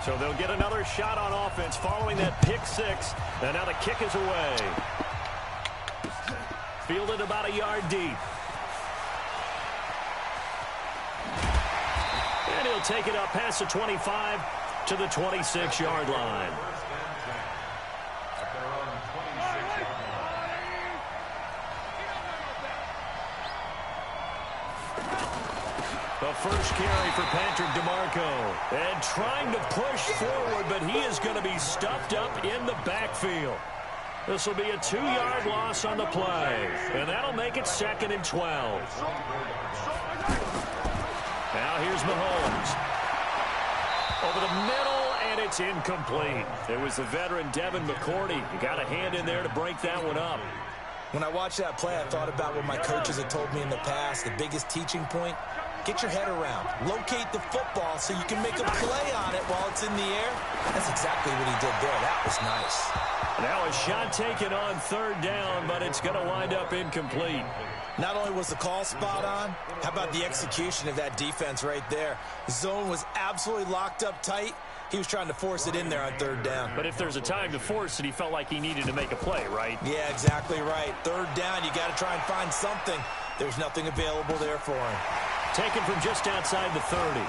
So they'll get another shot on offense following that pick six. And now the kick is away. Fielded about a yard deep. And he'll take it up past the 25 to the 26-yard line. The first carry for Patrick DeMarco. And trying to push forward, but he is going to be stuffed up in the backfield. This will be a 2-yard loss on the play. And that'll make it 2nd and 12. Now here's Mahomes. Over the middle, and it's incomplete. It was the veteran Devin McCourty. You got a hand in there to break that one up. When I watched that play, I thought about what my coaches had told me in the past. The biggest teaching point, get your head around. Locate the football so you can make a play on it while it's in the air. That's exactly what he did there. That was nice. Now a shot taken on 3rd down, but it's going to wind up incomplete. Not only was the call spot on, how about the execution of that defense right there? The zone was absolutely locked up tight. He was trying to force it in there on 3rd down. But if there's a time to force it, he felt like he needed to make a play, right? Yeah, exactly right. 3rd down, you got to try and find something. There's nothing available there for him. Taken from just outside the 30.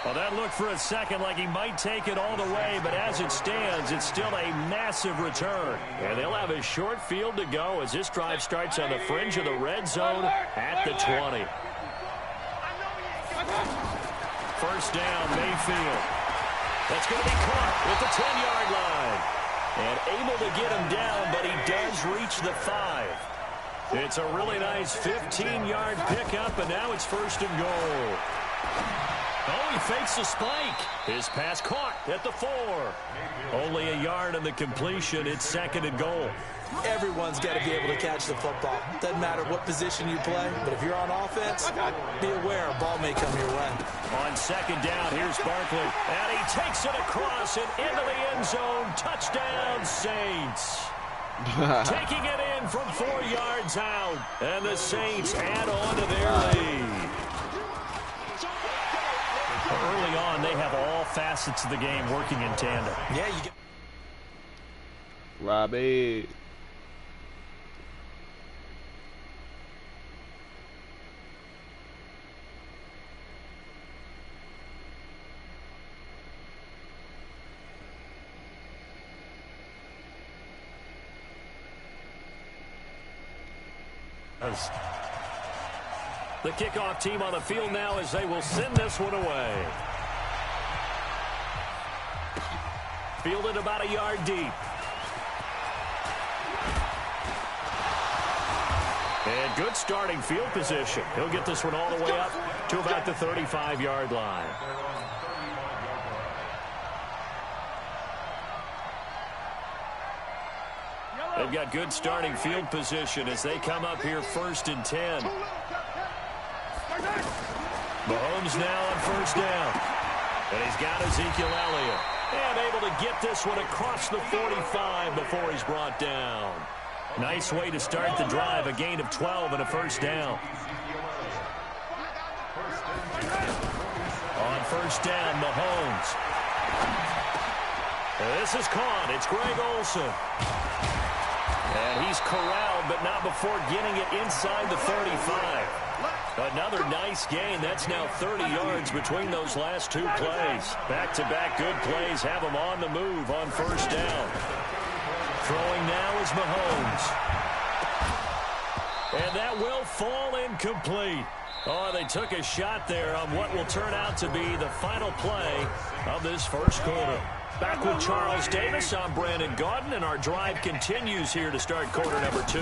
Well, that looked for a second like he might take it all the way, but as it stands, it's still a massive return. And they'll have a short field to go as this drive starts on the fringe of the red zone at the 20. First down, Mayfield. That's going to be caught at the 10-yard line. And able to get him down, but he does reach the 5. It's a really nice 15-yard pickup, and now it's 1st and goal. Oh, he fakes the spike. His pass caught at the 4. Only a yard on the completion. It's 2nd and goal. Everyone's got to be able to catch the football. Doesn't matter what position you play, but if you're on offense, be aware a ball may come your way. On 2nd down, here's Barkley. And he takes it across and into the end zone. Touchdown, Saints. Taking it in from 4 yards out. And the Saints add on to their lead. Early on, they have all facets of the game working in tandem. Yeah, you get Robbie. The kickoff team on the field now as they will send this one away. Fielded about a yard deep. And good starting field position. He'll get this one all the way up to about the 35-yard line. They've got good starting field position as they come up here 1st and 10. Mahomes now on 1st down. And he's got Ezekiel Elliott. And able to get this one across the 45 before he's brought down. Nice way to start the drive. A gain of 12 and a 1st down. On 1st down, Mahomes. This is caught. It's Greg Olsen. And he's corralled, but not before getting it inside the 35. Another nice gain. That's now 30 yards between those last 2 plays. Back-to-back good plays have him on the move on 1st down. Throwing now is Mahomes. And that will fall incomplete. Oh, they took a shot there on what will turn out to be the final play of this 1st quarter. Back with Charles Davis, I'm Brandon Gaudin, and our drive continues here to start quarter number 2.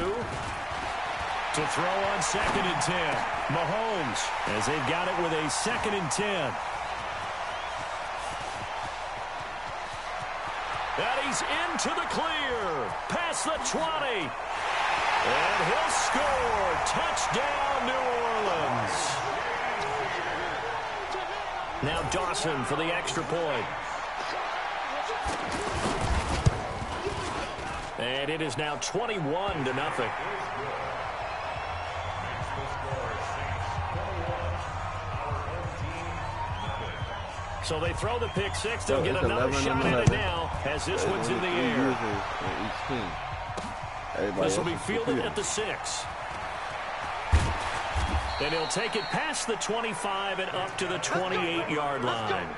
To throw on 2nd and 10. Mahomes, as they've got it with a 2nd and 10. And he's into the clear. Past the 20. And he'll score. Touchdown, New Orleans. Now Dawson for the extra point. And it is now 21-0. So they throw the pick six. They'll get another shot at it now as this one's in the air. This will be fielded at the 6. And he'll take it past the 25 and up to the 28-yard line.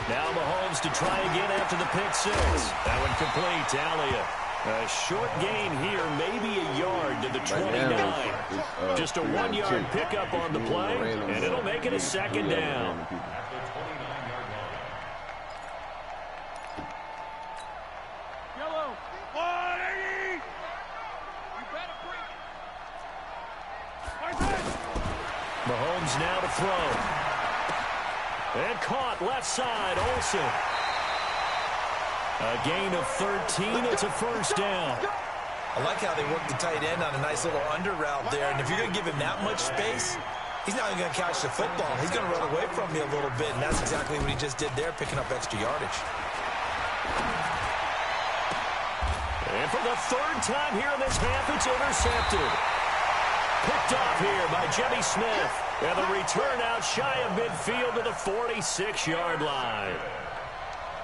Now Mahomes to try again after the pick six. That one complete to Elliott. A short gain here, maybe a yard to the 29. Just a 1-yard pickup on the play, and it'll make it a second down. Mahomes now to throw. And caught left side, Olsen. A gain of 13. It's a first down. I like how they work the tight end on a nice little under route there. And if you're going to give him that much space, he's not even going to catch the football. He's going to run away from me a little bit, and that's exactly what he just did there, picking up extra yardage. And for the third time here in this half, it's intercepted. Picked off here by Jimmy Smith. And the return out shy of midfield to the 46-yard line.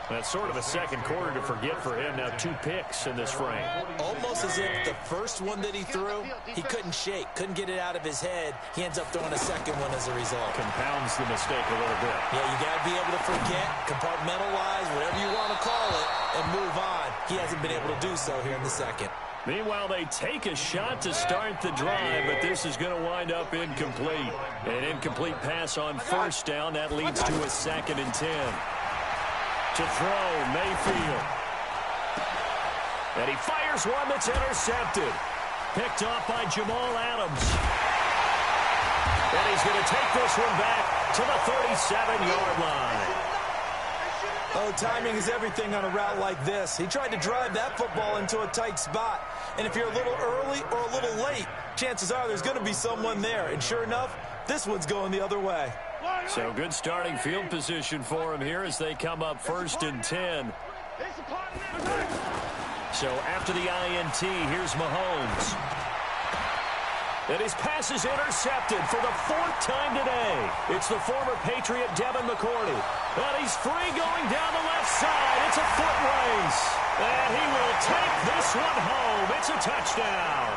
That's sort of a second quarter to forget for him. Now 2 picks in this frame. Almost as if the first one that he threw, he couldn't shake, couldn't get it out of his head. He ends up throwing a second one as a result. Compounds the mistake a little bit. Yeah, you got to be able to forget, compartmentalize, whatever you want to call it, and move on. He hasn't been able to do so here in the second. Meanwhile, they take a shot to start the drive, but this is going to wind up incomplete. An incomplete pass on first down. That leads to a 2nd and 10. To throw, Mayfield. And he fires one that's intercepted. Picked off by Jamal Adams. And he's going to take this one back to the 37-yard line. Oh, timing is everything on a route like this. He tried to drive that football into a tight spot. And if you're a little early or a little late, chances are there's going to be someone there. And sure enough, this one's going the other way. So good starting field position for him here as they come up 1st and 10. So after the INT, here's Mahomes. And his pass is intercepted for the 4th time today. It's the former Patriot Devin McCourty. And he's free going down the left side. It's a foot race. And he will take this one home. It's a touchdown.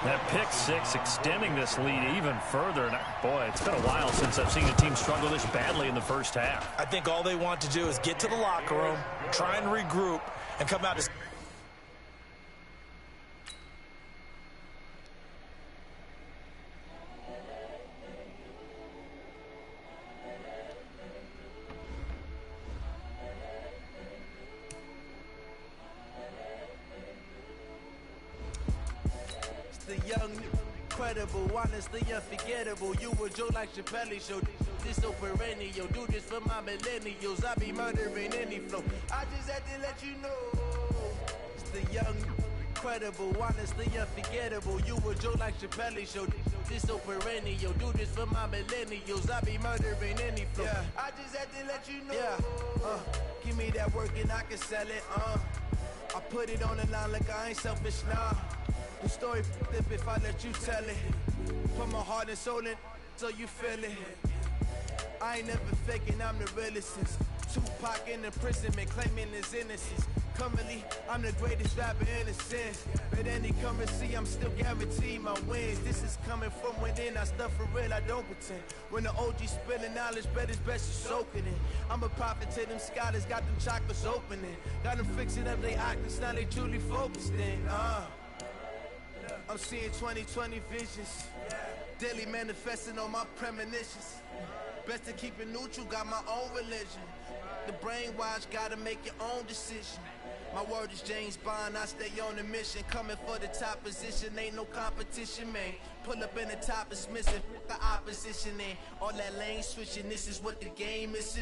That pick six extending this lead even further. And boy, it's been a while since I've seen a team struggle this badly in the first half. I think all they want to do is get to the locker room, try and regroup, and come out as... The young, incredible, honestly unforgettable. You were Joe like Chappelle show. This so perennial. Do this for my millennials. I be murdering any flow. I just had to let you know. It's the young, incredible, honestly unforgettable. You were Joe like Chappelle show. This so perennial. Do this for my millennials. I be murdering any flow. Yeah. I just had to let you know. Yeah. Give me that work and I can sell it. I put it on the line like I ain't selfish now. The story flip if I let you tell it. Put my heart and soul in so you feel it. I ain't never faking, I'm the realest since Tupac in imprisonment, claiming his innocence. Currently, I'm the greatest rapper in a sense. But any currency, I'm still guaranteed my wins. This is coming from within, I stuff for real, I don't pretend. When the OG spilling knowledge, bet it's best you soak it in. I'm a prophet to them scholars, got them chakras opening. Got them fixing up they octaves, now they truly focused in. I'm seeing 2020 visions, daily manifesting on my premonitions. Best to keep it neutral, got my own religion. The brainwash, gotta make your own decision. My word is James Bond, I stay on a mission. Coming for the top position, ain't no competition, man. Pull up in the top, it's missing, the opposition, and all that lane switching, this is what the game is.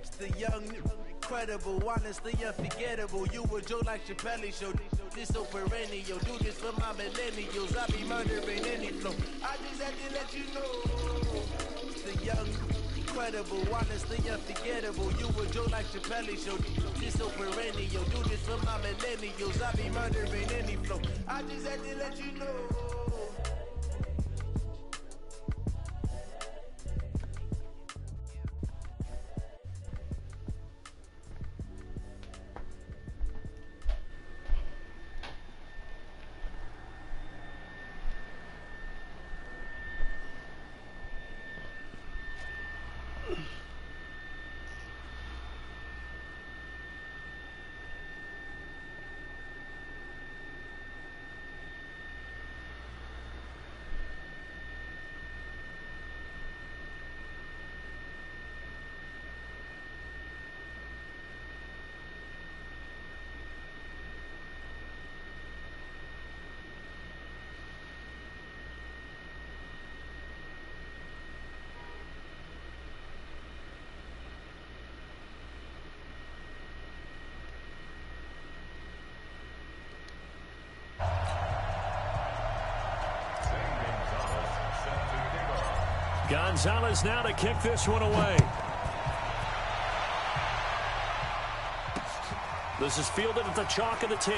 It's the young, incredible, honestly unforgettable. You were Joe like Chappelle show. This so perennial. Do this for my millennials. I be murdering any flow. I just had to let you know. It's the young, incredible, honestly unforgettable. You a joke like Chappelle Show. This so perennial. Do this for my millennials. I be murdering any flow. I just had to let you know. Gonzalez now to kick this one away. This is fielded at the chalk of the 10.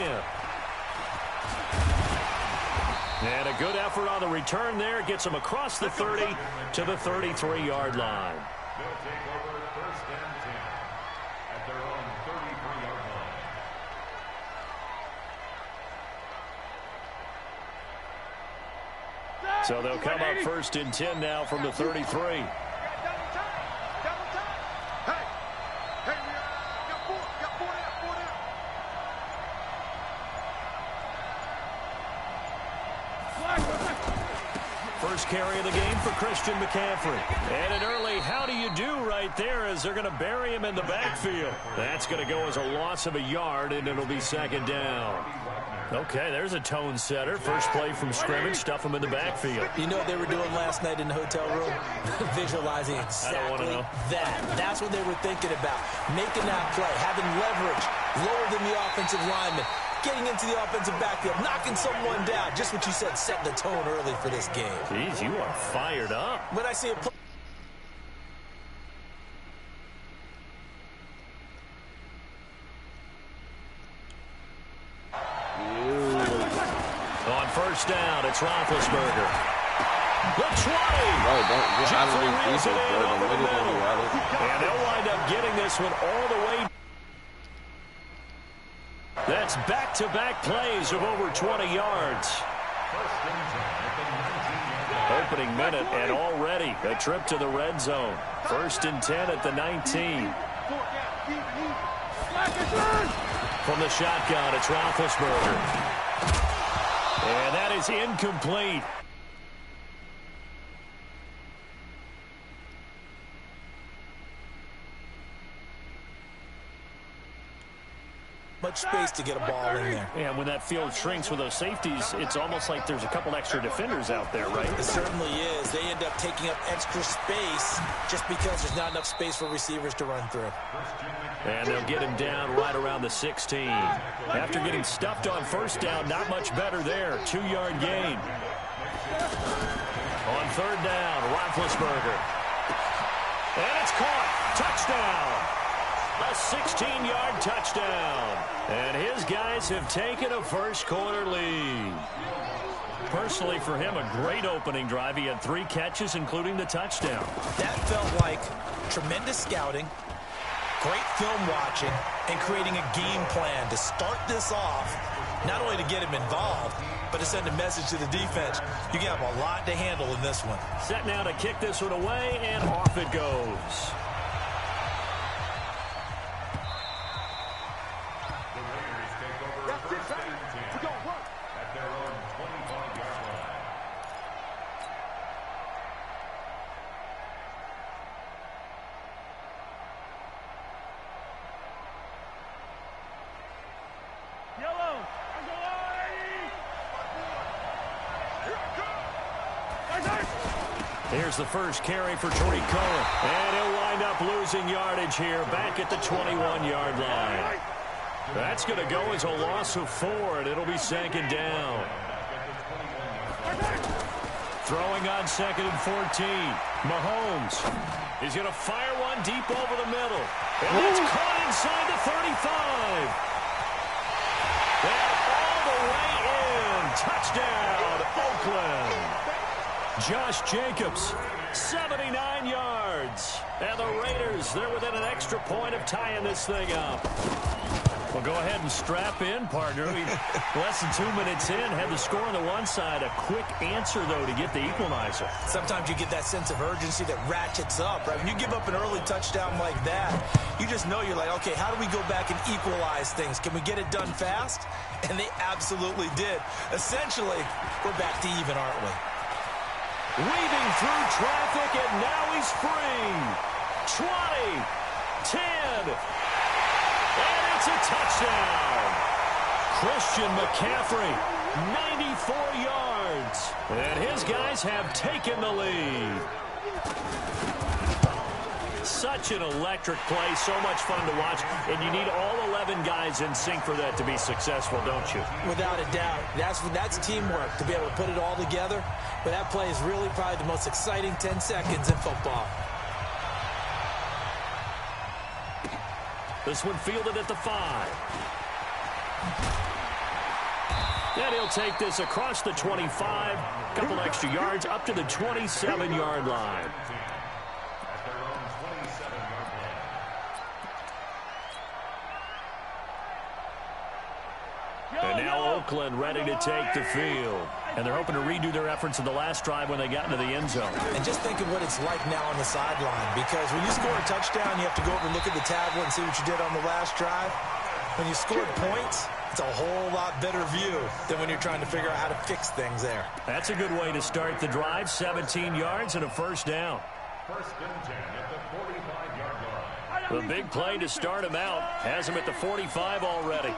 And a good effort on the return there. Gets him across the 30 to the 33-yard line. They'll take over first and 10 at their own 33-yard line. So they'll come up first and 10 now from the 33. First carry of the game for Christian McCaffrey. And an early how do you do right there as they're going to bury him in the backfield. That's going to go as a loss of a yard, and it'll be second down. Okay, there's a tone setter. First play from scrimmage, stuff him in the backfield. You know what they were doing last night in the hotel room? Visualizing exactly that. That's what they were thinking about. Making that play, having leverage, lower than the offensive lineman, getting into the offensive backfield, knocking someone down. Just what you said, setting the tone early for this game. Jeez, you are fired up. When I see a play. On first down, it's Roethlisberger. The 20. Bro, don't get out of these Jeffrey defense, bro. Don't let it go. And they'll wind up getting this one all the way. That's back-to-back plays of over 20 yards. Opening minute, and already a trip to the red zone. First and 10 at the 19. From the shotgun, it's Roethlisberger. And that is incomplete. Much space to get a ball in there. And when that field shrinks with those safeties, it's almost like there's a couple extra defenders out there, right? It certainly is. They end up taking up extra space just because there's not enough space for receivers to run through. And they'll get him down right around the 16. After getting stuffed on first down, not much better there. 2-yard gain. On third down, Roethlisberger. And it's caught. Touchdown. A 16-yard touchdown. And his guys have taken a first-quarter lead. Personally, for him, a great opening drive. He had 3 catches, including the touchdown. That felt like tremendous scouting, great film watching, and creating a game plan to start this off, not only to get him involved, but to send a message to the defense. You have a lot to handle in this one. Set now to kick this one away, and off it goes. Here's the first carry for Tariq Cohen. And he'll wind up losing yardage here back at the 21-yard line. That's going to go as a loss of 4, and it'll be second down. Throwing on second and 14. Mahomes. He's going to fire one deep over the middle. And that's caught inside the 35. And all the way in. Touchdown, Oakland. Josh Jacobs, 79 yards. And the Raiders, they're within an extra point of tying this thing up. Well, go ahead and strap in, partner. Less than 2 minutes in, had the score on the one side. A quick answer, though, to get the equalizer. Sometimes you get that sense of urgency that ratchets up, right? When you give up an early touchdown like that, you just know you're like, okay, how do we go back and equalize things? Can we get it done fast? And they absolutely did. Essentially, we're back to even, aren't we? Weaving through traffic, and now he's free. 20, 10, and it's a touchdown. Christian McCaffrey, 94 yards. And his guys have taken the lead. Such an electric play, so much fun to watch. And you need all 11 guys in sync for that to be successful, don't you? Without a doubt. That's teamwork, to be able to put it all together. But that play is really probably the most exciting 10 seconds in football. This one fielded at the 5. And he'll take this across the 25. A couple extra yards up to the 27-yard line. And now Oakland ready to take the field. And they're hoping to redo their efforts in the last drive when they got into the end zone. And just think of what it's like now on the sideline. Because when you score a touchdown, you have to go over and look at the tablet and see what you did on the last drive. When you scored points, it's a whole lot better view than when you're trying to figure out how to fix things there. That's a good way to start the drive. 17 yards and a first down. First and 10 at the 45-yard line. The big play to start him out has him at the 45 already.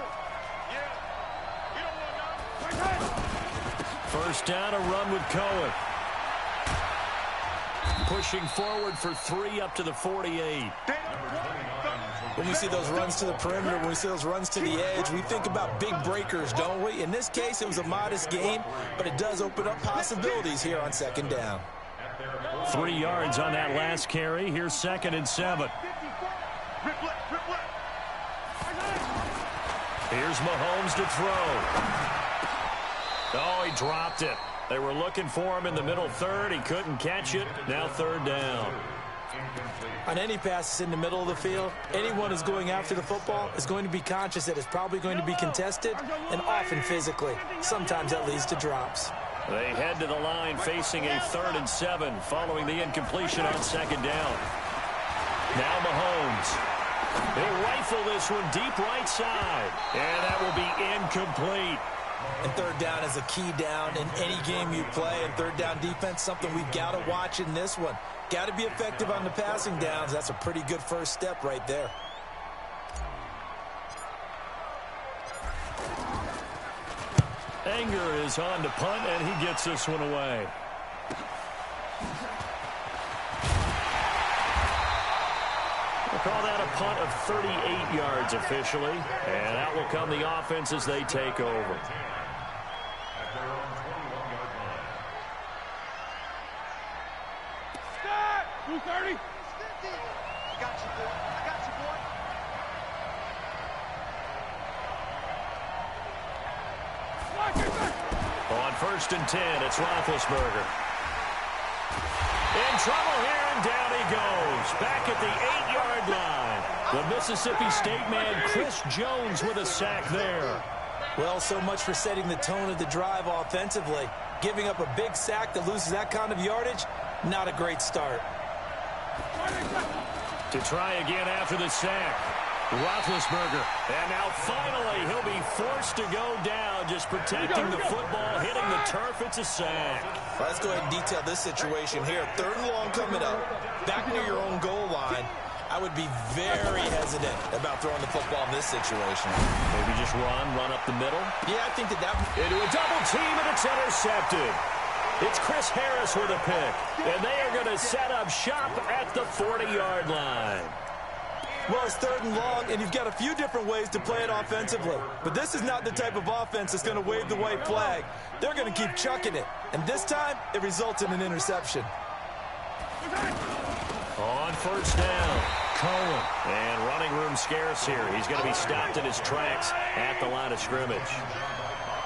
First down, a run with Cohen. Pushing forward for 3 up to the 48. When we see those runs to the perimeter, when we see those runs to the edge, we think about big breakers, don't we? In this case, it was a modest gain, but it does open up possibilities here on second down. 3 yards on that last carry. Here's 2nd and 7. Here's Mahomes to throw. Oh, he dropped it. They were looking for him in the middle third. He couldn't catch it. Now 3rd down. On any passes in the middle of the field, anyone who's going after the football is going to be conscious that it's probably going to be contested and often physically. Sometimes that leads to drops. They head to the line facing a 3rd and 7 following the incompletion on 2nd down. Now Mahomes. They rifle this one deep right side. And that will be incomplete. And 3rd down is a key down in any game you play. And 3rd down defense, something we've got to watch in this one. Got to be effective on the passing downs. That's a pretty good first step right there. Anger is on to punt, and he gets this one away. We'll call that a punt of 38 yards officially. And out will come the offense as they take over. At their own 21-yard line. 230. I got you, boy. I got you, boy. On 1st and 10, it's Roethlisberger. In trouble here, and down he goes. Back at the 8-yard line. The Mississippi State man, Chris Jones, with a sack there. Well, so much for setting the tone of the drive offensively. Giving up a big sack that loses that kind of yardage, not a great start. To try again after the sack. Roethlisberger. And now finally he'll be forced to go down, just protecting the football, hitting the turf. It's a sack. Well, let's go ahead and detail this situation here. 3rd and long coming up. Back near your own goal line. I would be very hesitant about throwing the football in this situation. Maybe just run up the middle. Yeah, I think that into a double team, and it's intercepted. It's Chris Harris with a pick. And they are going to set up shop at the 40-yard line. Well, it's 3rd and long, and you've got a few different ways to play it offensively. But this is not the type of offense that's going to wave the white flag. They're going to keep chucking it. And this time, it results in an interception. On first down, Cohen. And running room scarce here. He's going to be stopped in his tracks at the line of scrimmage.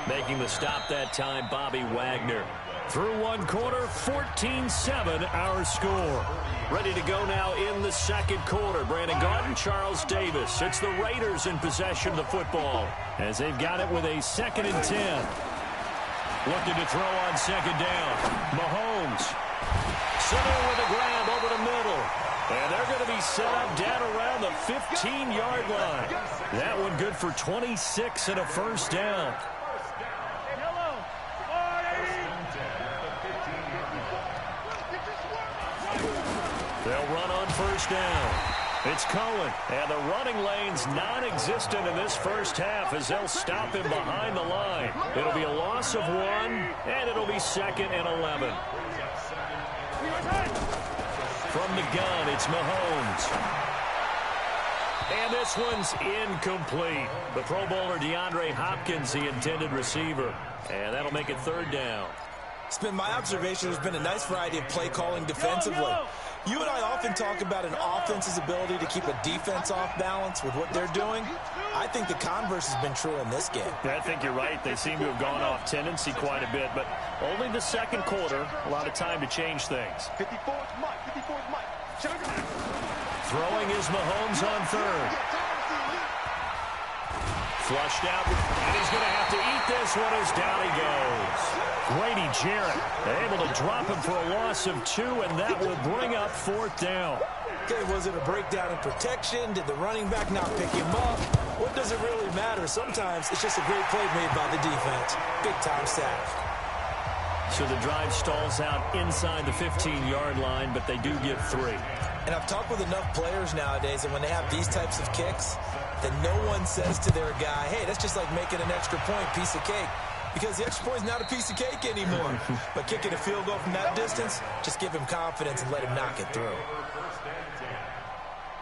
Making the stop that time, Bobby Wagner. Through one quarter, 14-7 our score. Ready to go now in the second quarter. Brandon Gaudin, Charles Davis. It's the Raiders in possession of the football as they've got it with a 2nd and 10. Looking to throw on second down. Mahomes. Center with a grab over the middle. And they're going to be set up down around the 15-yard line. That one good for 26 and a first down. They'll run on first down. It's Cohen, and the running lane's non-existent in this first half as they'll stop him behind the line. It'll be a loss of 1, and it'll be 2nd and 11. From the gun, it's Mahomes. And this one's incomplete. The Pro Bowler DeAndre Hopkins, the intended receiver. And that'll make it 3rd down. It's been my observation there's been a nice variety of play calling defensively. You and I often talk about an offense's ability to keep a defense off balance with what they're doing. I think the converse has been true in this game. Yeah, I think you're right. They seem to have gone off tendency quite a bit, but only the second quarter, a lot of time to change things. 54's Mike. 54's Mike. Throwing is Mahomes on 3rd. Flushed out, and he's going to have to eat this one as down he goes. Grady Jarrett able to drop him for a loss of 2, and that will bring up 4th down. Okay, was it a breakdown in protection? Did the running back not pick him up? What does it really matter? Sometimes it's just a great play made by the defense. Big-time sack. So the drive stalls out inside the 15-yard line, but they do get 3. And I've talked with enough players nowadays that when they have these types of kicks, that no one says to their guy, hey, that's just like making an extra point, piece of cake. Because the extra point is not a piece of cake anymore. But kicking a field goal from that distance, just give him confidence and let him knock it through.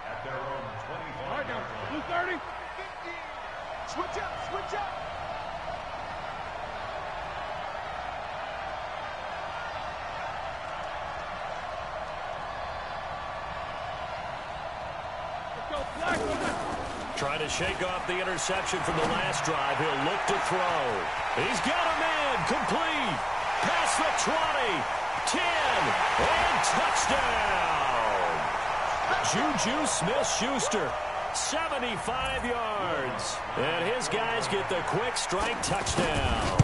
At their own 25. 230. 15. Switch up. Trying to shake off the interception from the last drive. He'll look to throw. He's got a man. Complete. Past the 20. 10. And touchdown. Juju Smith-Schuster. 75 yards. And his guys get the quick strike touchdown.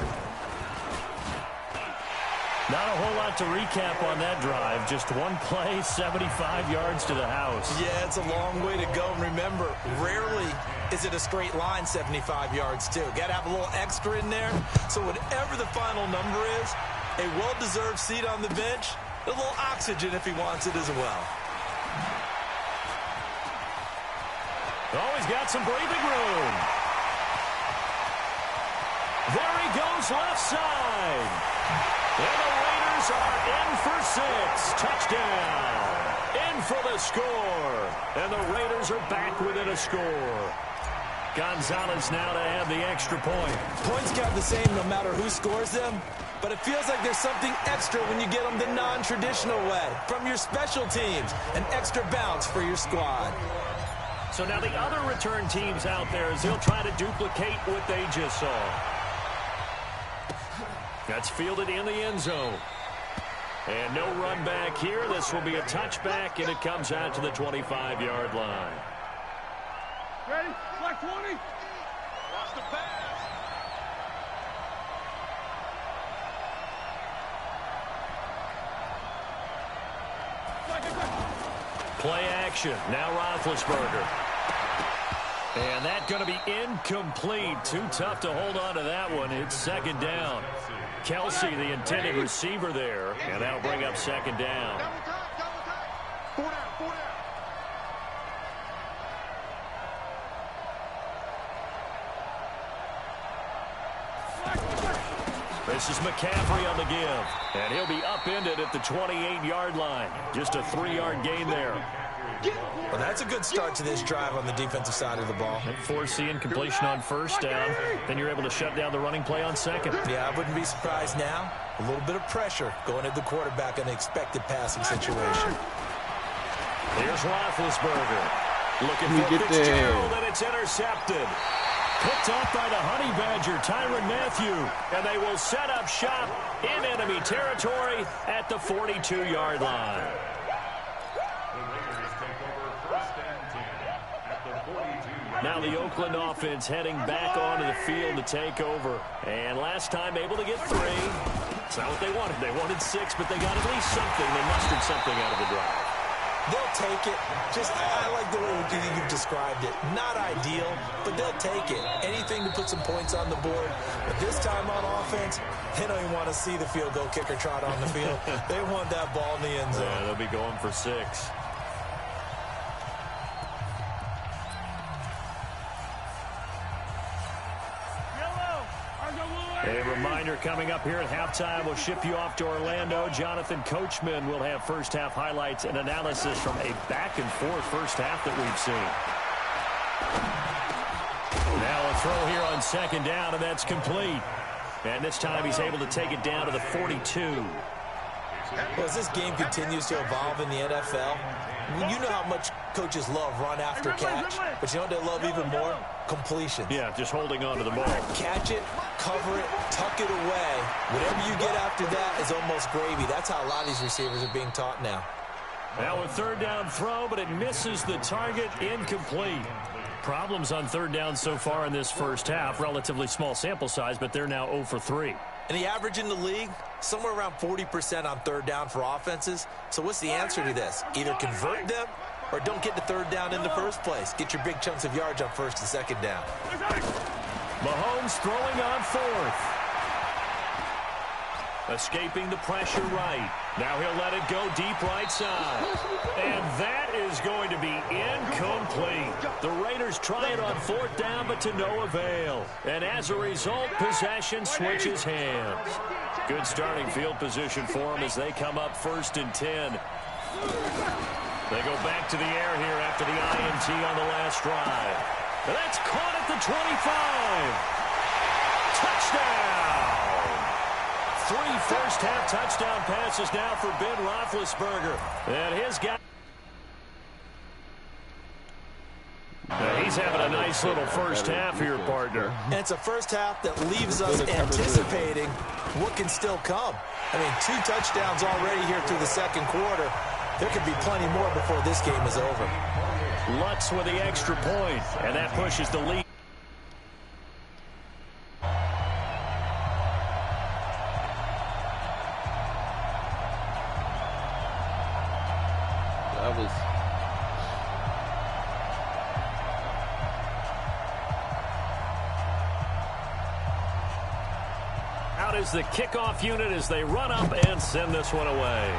Not a whole lot to recap on that drive. Just one play, 75 yards to the house. Yeah, it's a long way to go. And remember, rarely is it a straight line 75 yards, too. Got to have a little extra in there. So whatever the final number is, a well-deserved seat on the bench, a little oxygen if he wants it as well. Oh, he's got some breathing room. There he goes left side. And the Raiders are in for 6. Touchdown. In for the score. And the Raiders are back within a score. Gonzalez now to add the extra point. Points count the same no matter who scores them. But it feels like there's something extra when you get them the non-traditional way. From your special teams. An extra bounce for your squad. So now the other return teams out there as they'll try to duplicate what they just saw. That's fielded in the end zone. And no run back here. This will be a touchback, and it comes out to the 25-yard line. Ready? Black 20. Watch the pass. Play action. Now Roethlisberger. And that's going to be incomplete. Too tough to hold on to that one. It's 2nd down. Kelsey, the intended receiver there. And that'll bring up 2nd down. Double time. 4 down. This is McCaffrey on the give. And he'll be upended at the 28-yard line. Just a 3-yard gain there. Well, that's a good start to this drive on the defensive side of the ball. Forcing completion on first down. Then you're able to shut down the running play on second. Yeah, I wouldn't be surprised now. A little bit of pressure going at the quarterback in an expected passing situation. Here's Roethlisberger. Looking for Fitzgerald, and it's intercepted. Picked off by the Honey Badger, Tyrann Mathieu. And they will set up shop in enemy territory at the 42-yard line. The Raiders take over 1st and 10 at the 42-yard line. Now the Oakland offense heading back onto the field to take over. And last time able to get 3. It's not what they wanted. They wanted 6, but they got at least something. They mustered something out of the drive. They'll take it. I like the way you've described it. Not ideal, but they'll take it. Anything to put some points on the board. But this time on offense, they don't even want to see the field goal kicker trot on the field. They want that ball in the end zone. Yeah, they'll be going for 6. A reminder coming up here at halftime. We'll ship you off to Orlando. Jonathan Coachman will have first-half highlights and analysis from a back-and-forth first half that we've seen. Now a throw here on 2nd down, and that's complete. And this time he's able to take it down to the 42. Well, as this game continues to evolve in the NFL, you know how much coaches love run after catch, but you know what they love even more? Completions. Yeah, just holding on to the ball. Catch it, cover it, tuck it away. Whatever you get after that is almost gravy. That's how a lot of these receivers are being taught now. Now a 3rd down throw, but it misses the target, incomplete. Problems on 3rd down so far in this first half. Relatively small sample size, but they're now 0 for 3. And the average in the league, somewhere around 40% on 3rd down for offenses. So what's the answer to this? Either convert them or don't get to 3rd down in the first place. Get your big chunks of yards on 1st and 2nd down. Mahomes throwing on 4th. Escaping the pressure right. Now he'll let it go deep right side. And that is going to be incomplete. The Raiders try it on 4th down, but to no avail. And as a result, possession switches hands. Good starting field position for them as they come up 1st and 10. They go back to the air here after the INT on the last drive. And that's caught at the 25. Touchdown! 3 first-half touchdown passes now for Ben Roethlisberger. And his guy... He's having a nice little first half here, partner. And it's a first half that leaves us anticipating what can still come. I mean, 2 touchdowns already here through the 2nd quarter. There could be plenty more before this game is over. Lutz with the extra point, and that pushes the lead. Out is the kickoff unit as they run up and send this one away.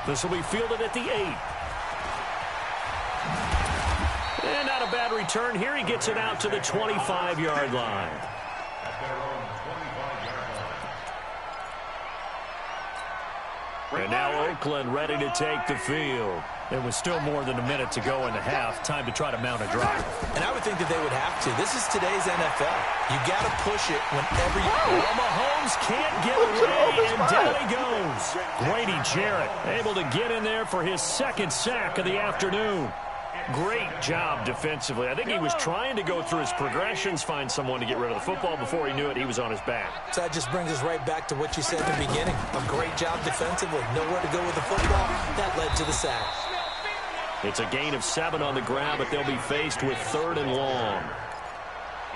This will be fielded at the 8. And not a bad return here. He gets it out to the 25-yard line. At their own 25-yard line. And now Oakland ready to take the field. There was still more than a minute to go in the half. Time to try to mount a drive. And I would think that they would have to. This is today's NFL. You got to push it whenever you... Well, Mahomes can't get away, and down he goes. Grady Jarrett able to get in there for his 2nd sack of the afternoon. Great job defensively. I think he was trying to go through his progressions, find someone to get rid of the football. Before he knew it, he was on his back. So that just brings us right back to what you said in the beginning. A great job defensively. Nowhere to go with the football. That led to the sack. It's a gain of 7 on the ground, but they'll be faced with 3rd and long.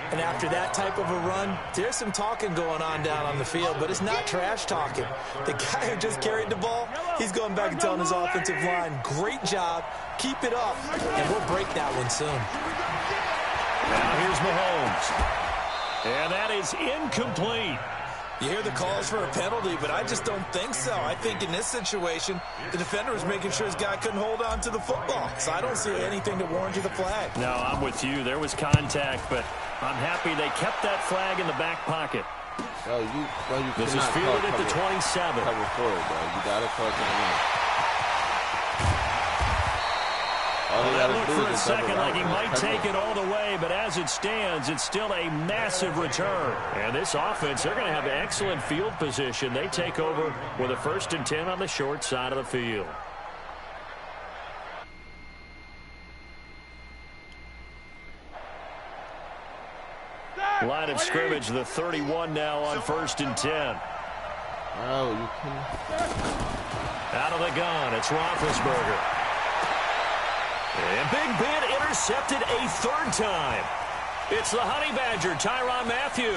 And after that type of a run, there's some talking going on down on the field, but it's not trash talking. The guy who just carried the ball, he's going back and telling his offensive line, great job, keep it up, and we'll break that one soon. Now here's Mahomes. And that is incomplete. You hear the calls for a penalty, but I just don't think so. I think in this situation, the defender was making sure his guy couldn't hold on to the football. So I don't see anything to warrant you the flag. No, I'm with you. There was contact, but I'm happy they kept that flag in the back pocket. This is fielded at the 27. Cover forward, bro. You got to call it. All That looked for a second like he might take it all the way, but as it stands, it's still a massive return. And this offense, they're going to have excellent field position. They take over with a 1st and 10 on the short side of the field. Line of scrimmage, the 31 now on 1st and 10. Oh, you can't. Out of the gun, it's Roethlisberger. And Big Ben intercepted a 3rd time. It's the Honey Badger, Tyrann Mathieu.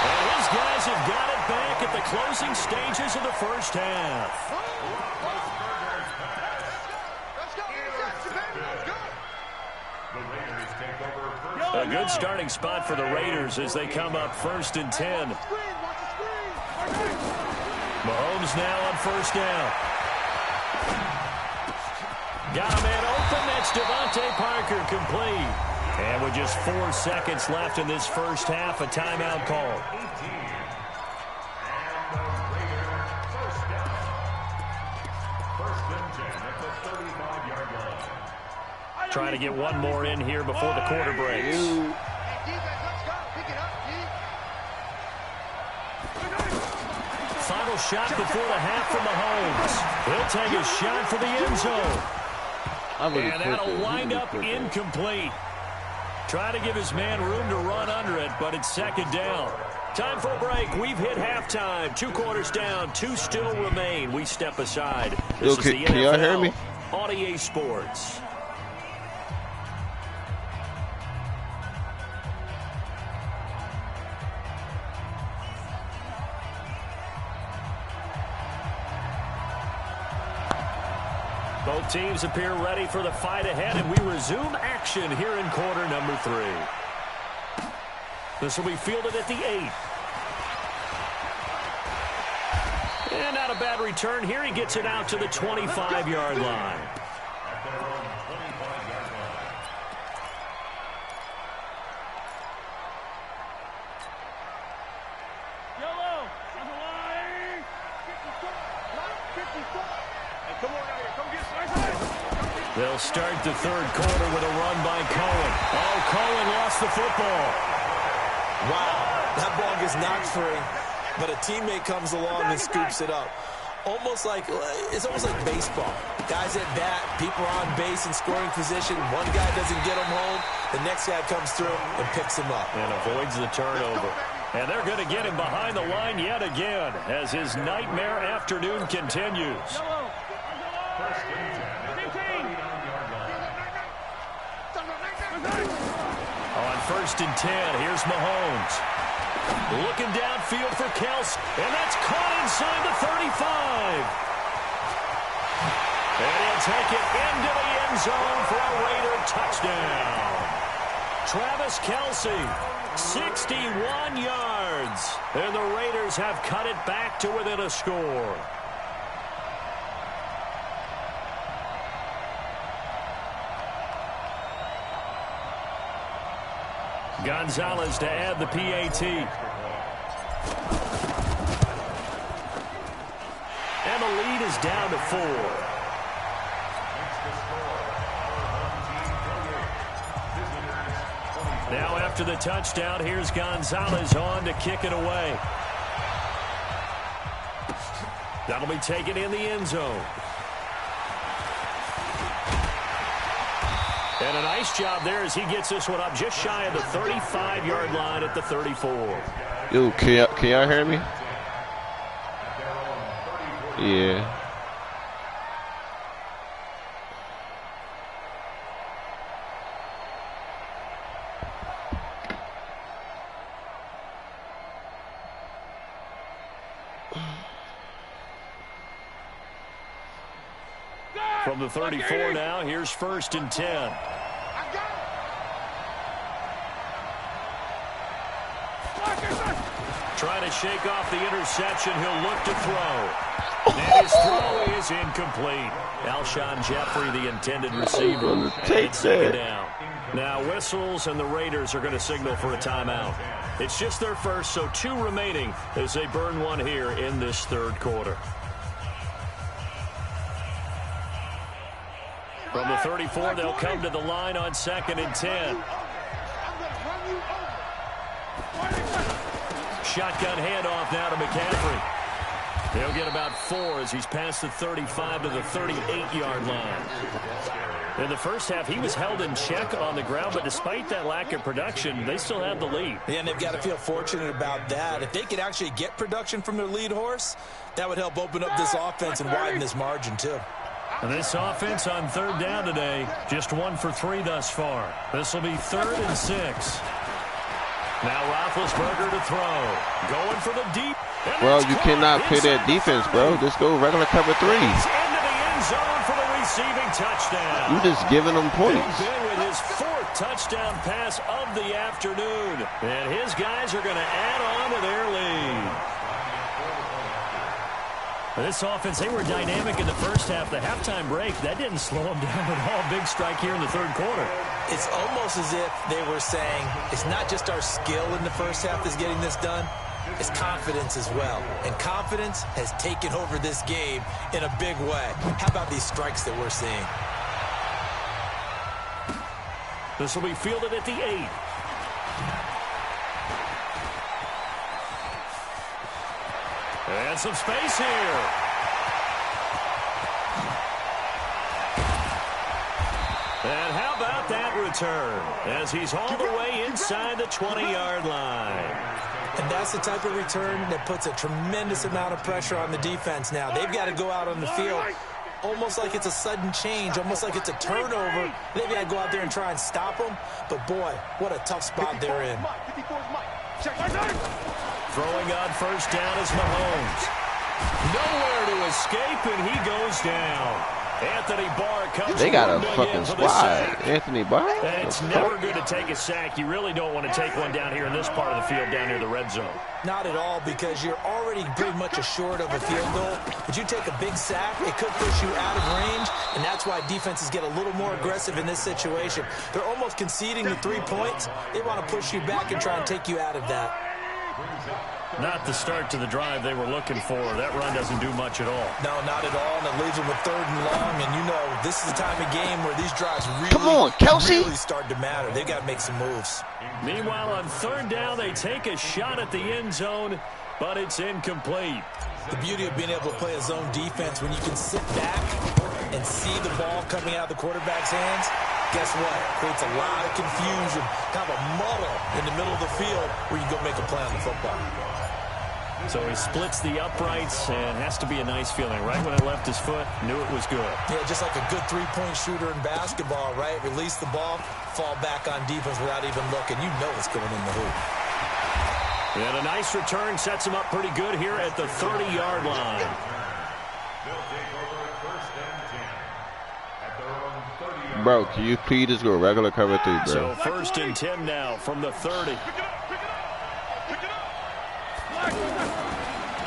And his guys have got it back at the closing stages of the 1st half. A good starting spot for the Raiders as they come up 1st and 10. Mahomes now on 1st down. Got a man open. That's Devontae Parker complete. And with just 4 seconds left in this 1st half, a timeout call. Trying to get one more in here before the quarter breaks. Final shot before the half from Mahomes. He'll take a shot for the end zone. And that'll wind up incomplete. Try to give his man room to run under it, but it's 2nd down. Time for a break. We've hit halftime. 2 quarters down. 2 still remain. We step aside. This is the NFL. Can y'all hear me? On EA Sports. Both teams appear ready for the fight ahead, and we resume action here in quarter number 3. This will be fielded at the 8. And not a bad return here. He gets it out to the 25-yard line. They'll start the 3rd quarter with a run by Cohen. Oh, Cohen lost the football. Wow, that ball gets knocked free, but a teammate comes along and scoops it up. It's almost like baseball. Guys at bat, people are on base in scoring position. One guy doesn't get him home. The next guy comes through and picks him up. And avoids the turnover. And they're going to get him behind the line yet again as his nightmare afternoon continues. On 1st and 10, here's Mahomes. Looking downfield for Kelsey, and that's caught inside the 35. And he'll take it into the end zone for a Raider touchdown. Travis Kelsey, 61 yards. And the Raiders have cut it back to within a score. Gonzalez to add the PAT. And the lead is down to 4. Now after the touchdown, here's Gonzalez on to kick it away. That'll be taken in the end zone. And a nice job there as he gets this one up just shy of the 35-yard line at the 34. Yo, can y'all hear me? Yeah. From the 34 now, here's 1st and 10. Trying to shake off the interception. He'll look to throw. And his throw is incomplete. Alshon Jeffrey, the intended receiver. Take that. Down. Now whistles, and the Raiders are going to signal for a timeout. It's just their first, so 2 remaining as they burn one here in this 3rd quarter. From the 34, they'll come to the line on 2nd and 10. Shotgun handoff now to McCaffrey. He'll get about 4 as he's past the 35 to the 38-yard line. In the first half, he was held in check on the ground, but despite that lack of production, they still have the lead. Yeah, and they've got to feel fortunate about that. If they could actually get production from their lead horse, that would help open up this offense and widen this margin, too. And this offense on 3rd down today, just 1 for 3 thus far. This will be 3rd and 6. Now Roethlisberger to throw. Going for the deep. Bro, you cannot play that defense, bro. Just go regular cover 3. Into the end zone for the receiving touchdown. You just giving them points. Big Ben with his 4th touchdown pass of the afternoon. And his guys are going to add on to their lead. This offense, they were dynamic in the first half. The halftime break, that didn't slow them down at all. Big strike here in the 3rd quarter. It's almost as if they were saying, it's not just our skill in the first half that's getting this done, it's confidence as well. And confidence has taken over this game in a big way. How about these strikes that we're seeing? This will be fielded at the 8. And some space here. And how about that return as he's all the way inside the 20-yard line. And that's the type of return that puts a tremendous amount of pressure on the defense now. They've got to go out on the field almost like it's a sudden change, almost like it's a turnover. They've got to go out there and try and stop them. But, boy, what a tough spot they're in. Throwing on 1st down is Mahomes. Nowhere to escape, and he goes down. Anthony Barr comes. They got a fucking squad. Anthony Barr? It's never good to take a sack. You really don't want to take one down here in this part of the field down near the red zone. Not at all, because you're already pretty much assured of a field goal. But you take a big sack, it could push you out of range, and that's why defenses get a little more aggressive in this situation. They're almost conceding the 3 points. They want to push you back and try and take you out of that. Not the start to the drive they were looking for. That run doesn't do much at all. No, not at all, and it leaves them with 3rd and long. And you know, this is the time of game where these drives really start to matter. They've got to make some moves. Meanwhile, on 3rd down, they take a shot at the end zone, but it's incomplete. The beauty of being able to play a zone defense when you can sit back and see the ball coming out of the quarterback's hands, guess what? Creates a lot of confusion, kind of a muddle in the middle of the field where you go make a play on the football. So he splits the uprights, and has to be a nice feeling. Right when it left his foot, knew it was good. Yeah, just like a good 3-point shooter in basketball, right? Release the ball, fall back on defense without even looking. You know it's going in the hoop. And a nice return sets him up pretty good here at the 30-yard line. Bro, can you please just go regular cover 3, bro? So 1st and 10 now from the 30.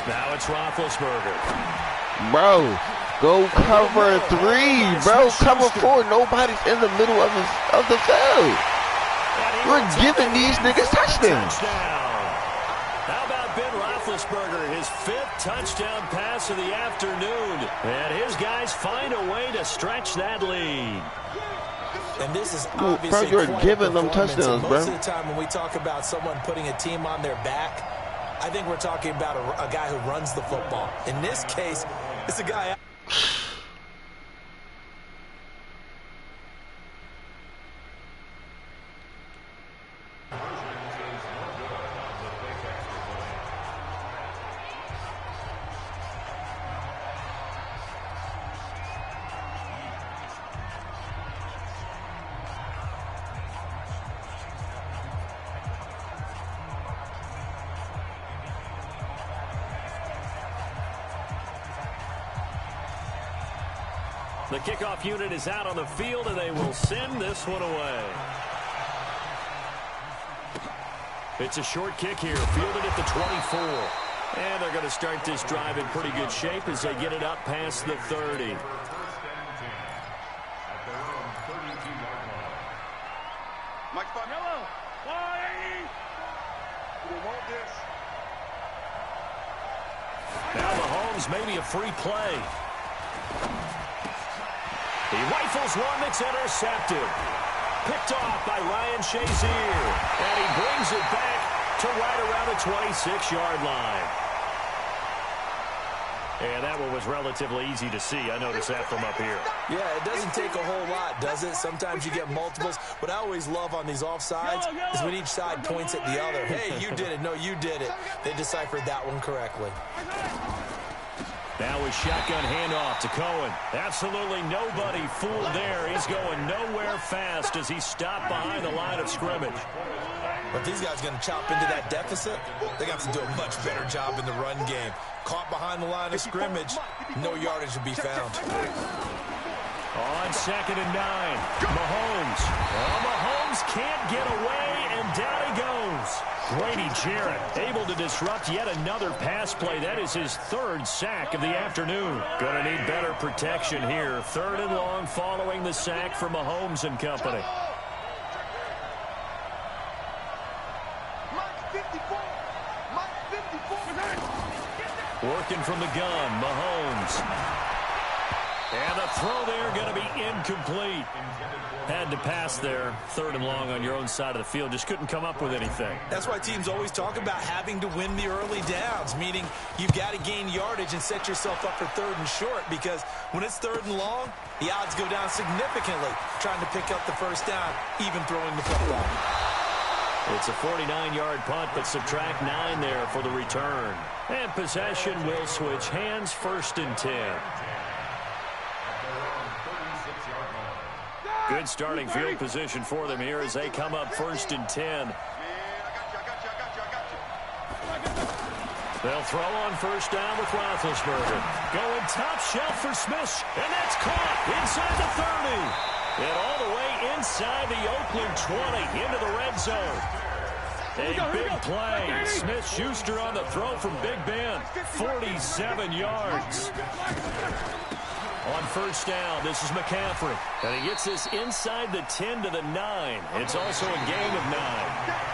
Now it's Roethlisberger. Bro, go cover 3, bro. Cover 4. Nobody's in the middle of the field. We're giving these niggas touchdowns. How about Ben Roethlisberger, his 5th touchdown pass of the afternoon. And his guys find a way to stretch that lead. And this is obviously bro, you're giving them touchdowns, bro. Most of the time when we talk about someone putting a team on their back, I think we're talking about a guy who runs the football. In this case, it's a guy. The kickoff unit is out on the field, and they will send this one away. It's a short kick here, fielded at the 24. And they're going to start this drive in pretty good shape as they get it up past the 30. Now Mahomes maybe a free play. He rifles one that's intercepted. Picked off by Ryan Shazier. And he brings it back to right around the 26-yard line. And that one was relatively easy to see. I noticed that from up here. Yeah, it doesn't take a whole lot, does it? Sometimes you get multiples. What I always love on these offsides is when each side points at the other. Hey, you did it. No, you did it. They deciphered that one correctly. Now a shotgun handoff to Cohen. Absolutely nobody fooled there. He's going nowhere fast as he stopped behind the line of scrimmage. But these guys are going to chop into that deficit. They're going to have to do a much better job in the run game. Caught behind the line of scrimmage, no yardage to be found. On 2nd and 9, Mahomes. Well, Mahomes can't get away, and down he goes. Grady Jarrett able to disrupt yet another pass play. That is his 3rd sack of the afternoon. Going to need better protection here. 3rd and long following the sack for Mahomes and company. Working from the gun, Mahomes. And the throw there going to be incomplete. Had to pass there. 3rd and long on your own side of the field. Just couldn't come up with anything. That's why teams always talk about having to win the early downs, meaning you've got to gain yardage and set yourself up for 3rd and short, because when it's 3rd and long, the odds go down significantly trying to pick up the 1st down, even throwing the football. It's a 49-yard punt, but subtract 9 there for the return. And possession will switch hands. 1st and 10. Good starting field position for them here as they come up 1st and 10. They'll throw on 1st down with Roethlisberger. Going top shelf for Smith, and that's caught inside the 30. And all the way inside the Oakland 20 into the red zone. A big play. Smith-Schuster on the throw from Big Ben. 47 yards. On 1st down, this is McCaffrey. And he gets this inside the 10 to the 9. It's also a gain of 9.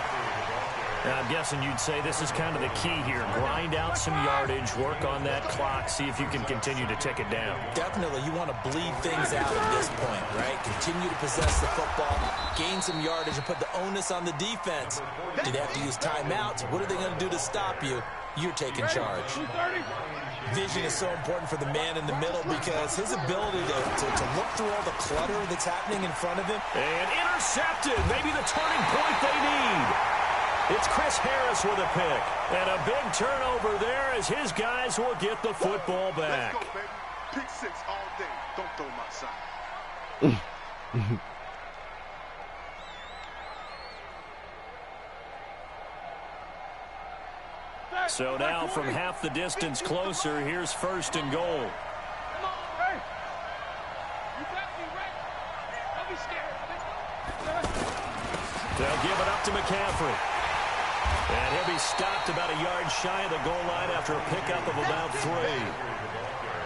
Now, I'm guessing you'd say this is kind of the key here. Grind out some yardage, work on that clock, see if you can continue to tick it down. Definitely, you want to bleed things out at this point, right? Continue to possess the football, gain some yardage, and put the onus on the defense. Do they have to use timeouts? What are they going to do to stop you? You're taking charge. Vision is so important for the man in the middle because his ability to look through all the clutter that's happening in front of him. And intercepted, maybe the turning point they need. It's Chris Harris with a pick. And a big turnover there as his guys will get the football back. Let's go, baby. Pick 6 all day. Don't throw my side. So now from half the distance closer, here's 1st and goal. They'll give it up to McCaffrey. And he'll be stopped about a yard shy of the goal line after a pickup of about 3.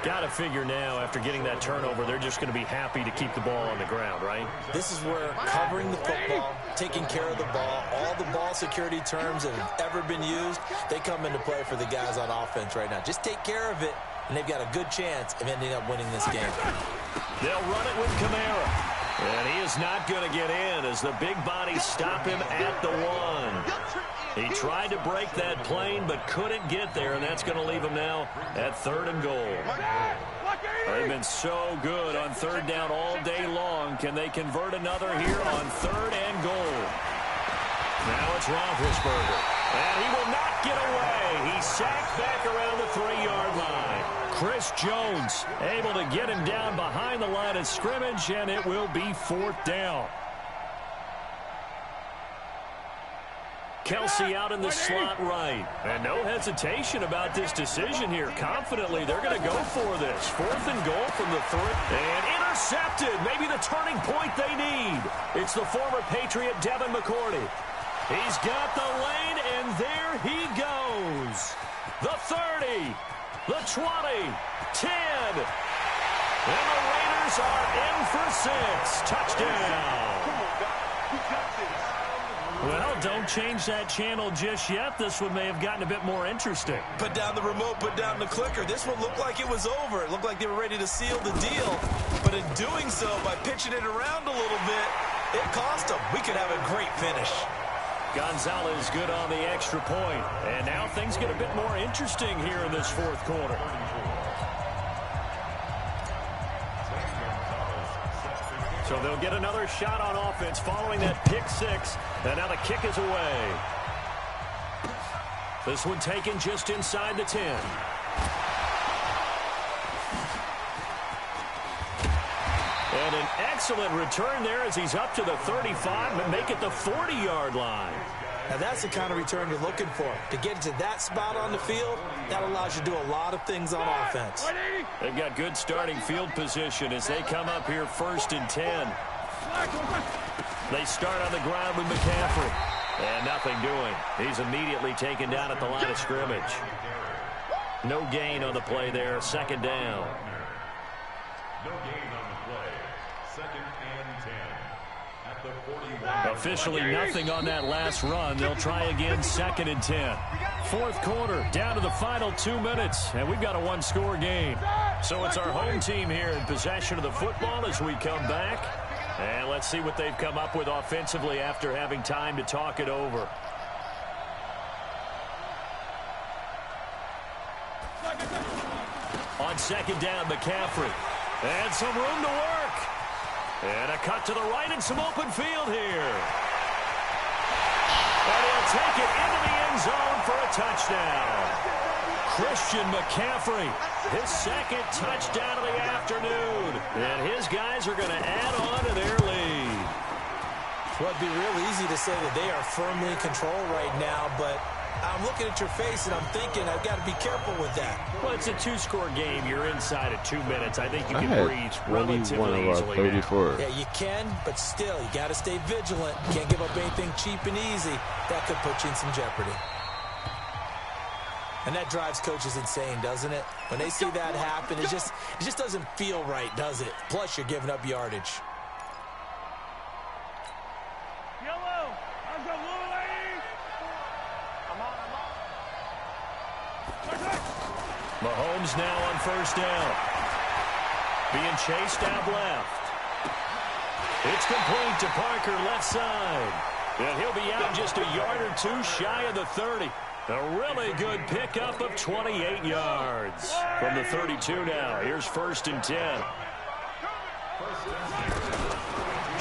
Got to figure now, after getting that turnover, they're just going to be happy to keep the ball on the ground, right? This is where covering the football, taking care of the ball, all the ball security terms that have ever been used, they come into play for the guys on offense right now. Just take care of it, and they've got a good chance of ending up winning this game. They'll run it with Kamara. And he is not going to get in as the big bodies stop him at the 1. He tried to break that plane but couldn't get there, and that's going to leave him now at 3rd and goal. They've been so good on 3rd down all day long. Can they convert another here on 3rd and goal? Now it's Roethlisberger. And he will not get away. He's sacked back around the 3-yard line. Chris Jones able to get him down behind the line of scrimmage, and it will be 4th down. Kelsey out in the slot right. And no hesitation about this decision here. Confidently, they're going to go for this. 4th and goal from the 3. And intercepted. Maybe the turning point they need. It's the former Patriot Devin McCourty. He's got the lane, and there he goes. The 30. The 20, 10, and the Raiders are in for 6. Touchdown. Well, don't change that channel just yet. This one may have gotten a bit more interesting. Put down the remote, put down the clicker. This one looked like it was over. It looked like they were ready to seal the deal. But in doing so, by pitching it around a little bit, it cost him. We could have a great finish. Gonzalez good on the extra point. And now things get a bit more interesting here in this fourth quarter. So they'll get another shot on offense following that pick six. And now the kick is away. This one taken just inside the 10. And an excellent return there as he's up to the 35 and make it the 40-yard line. Now that's the kind of return you're looking for. To get to that spot on the field, that allows you to do a lot of things on offense. They've got good starting field position as they come up here 1st and 10. They start on the ground with McCaffrey. And nothing doing. He's immediately taken down at the line of scrimmage. No gain on the play there. 2nd down. No gain on the play. 2nd and 10. At the 41. Officially nothing on that last run. They'll try again 2nd and 10. Fourth quarter, down to the final 2 minutes, and we've got a one-score game. So it's our home team here in possession of the football as we come back. And let's see what they've come up with offensively after having time to talk it over. On 2nd down, McCaffrey. And some room to work. And a cut to the right and some open field here. And he'll take it into the end zone for a touchdown. Christian McCaffrey, his 2nd touchdown of the afternoon. And his guys are going to add on to their lead. Well, it'd be real easy to say that they are firmly in control right now, but I'm looking at your face and I'm thinking I've got to be careful with that. Well, it's a 2-score game. You're inside at 2 minutes. I think you can breathe 21 relatively of easily. 34. Yeah, you can, but still, you got to stay vigilant. You can't give up anything cheap and easy. That could put you in some jeopardy. And that drives coaches insane, doesn't it? When they see that happen, it just doesn't feel right, does it? Plus, you're giving up yardage. Yellow, I've got blue lady. Mahomes now on 1st down. Being chased out left. It's complete to Parker left side. And he'll be out just a yard or two shy of the 30. A really good pickup of 28 yards. From the 32 now. Here's 1st and 10.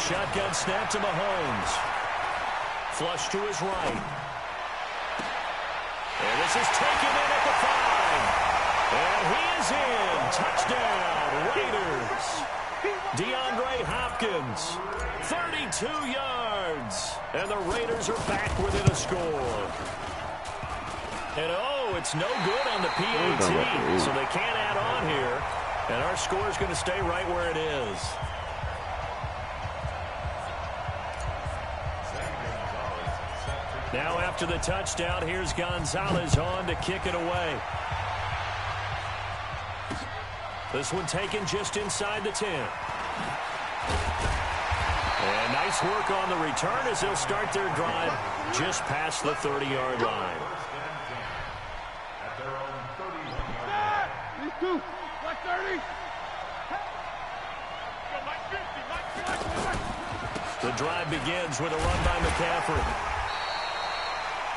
Shotgun snap to Mahomes. Flush to his right. And this is taken in at the 5. And he is in. Touchdown, Raiders. DeAndre Hopkins, 32 yards. And the Raiders are back within a score. And, oh, it's no good on the PAT, so they can't add on here. And our score is going to stay right where it is. Now after the touchdown, here's Gonzalez on to kick it away. This one taken just inside the 10. And nice work on the return as they'll start their drive just past the 30-yard line. The drive begins with a run by McCaffrey.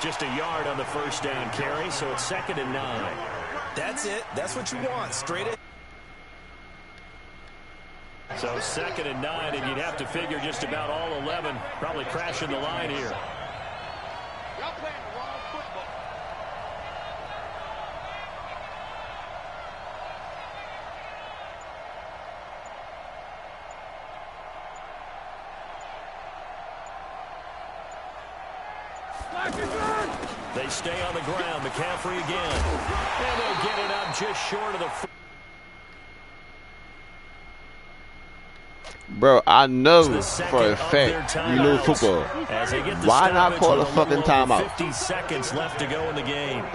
Just a yard on the 1st down carry, so it's 2nd and 9. That's it. That's what you want. Straight in. So 2nd and 9, and you'd have to figure just about all 11 probably crashing the line here. Y'all playing the wrong football. They stay on the ground. McCaffrey again. And they'll get it up just short of the... Bro, I know for a fact you lose football. Why not call a fucking timeout? 50 seconds left to go in the game.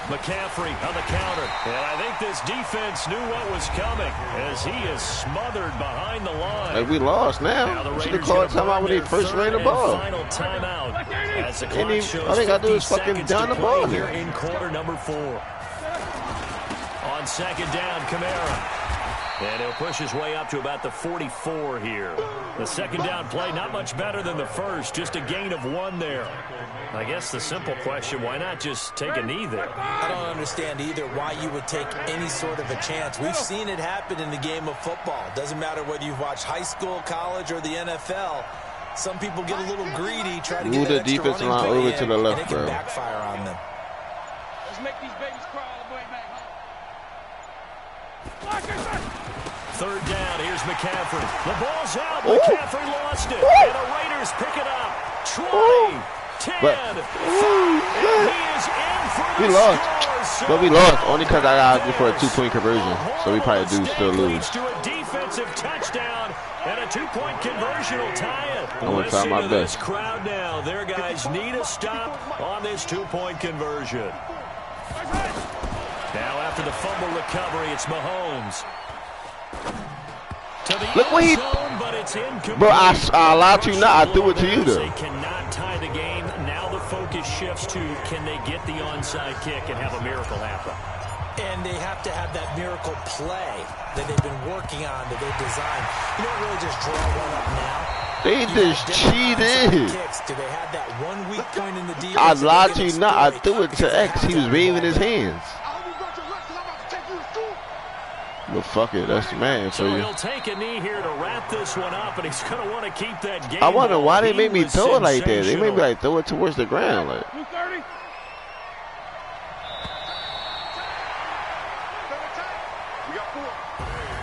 McCaffrey on the counter. And I think this defense knew what was coming as he is smothered behind the line. Hey, we lost now. Should have called timeout when they first ran the ball. Final timeout. As the clock shows all they got to do is fucking down the ball here in quarter number 4. On second down, Kamara. And he'll push his way up to about the 44 here. The second down play, not much better than the first. Just a gain of 1 there. I guess the simple question, why not just take a knee there? I don't understand either why you would take any sort of a chance. We've seen it happen in the game of football. Doesn't matter whether you've watched high school, college, or the NFL. Some people get a little greedy, try to get an extra running line play over in, to the left, and it can backfire on them. Let's make these babies cry all the way back home. Third down, here's McCaffrey. The ball's out. McCaffrey lost it. And the Raiders pick it up. 20, 10, 5, and he is in for the we lost. score. But we lost only because I got to go for a 2-point conversion. So we probably do still lose. To a defensive touchdown and a 2-point conversion will tie it. I'm going to try my best. This crowd now. Their guys need a stop on this 2-point conversion. Now after the fumble recovery, it's Mahomes. Look what he... Bro, I lied to you not. I threw it to you, though. They cannot tie the game. Now the focus shifts to can they get the onside kick and have a miracle happen. And they have to have that miracle play that they've been working on, that they've designed. You don't really just draw one up now. They just cheated. Do they have that one weak point in the defense? I lied to you not. I threw it to X. He was waving his hands. But fuck it, that's the man for you. He'll take a knee here to wrap this one up, and he's going to want to keep that game. I wonder why they made me throw it like that. They made me like throw it towards the ground. Like. 230. We got 4.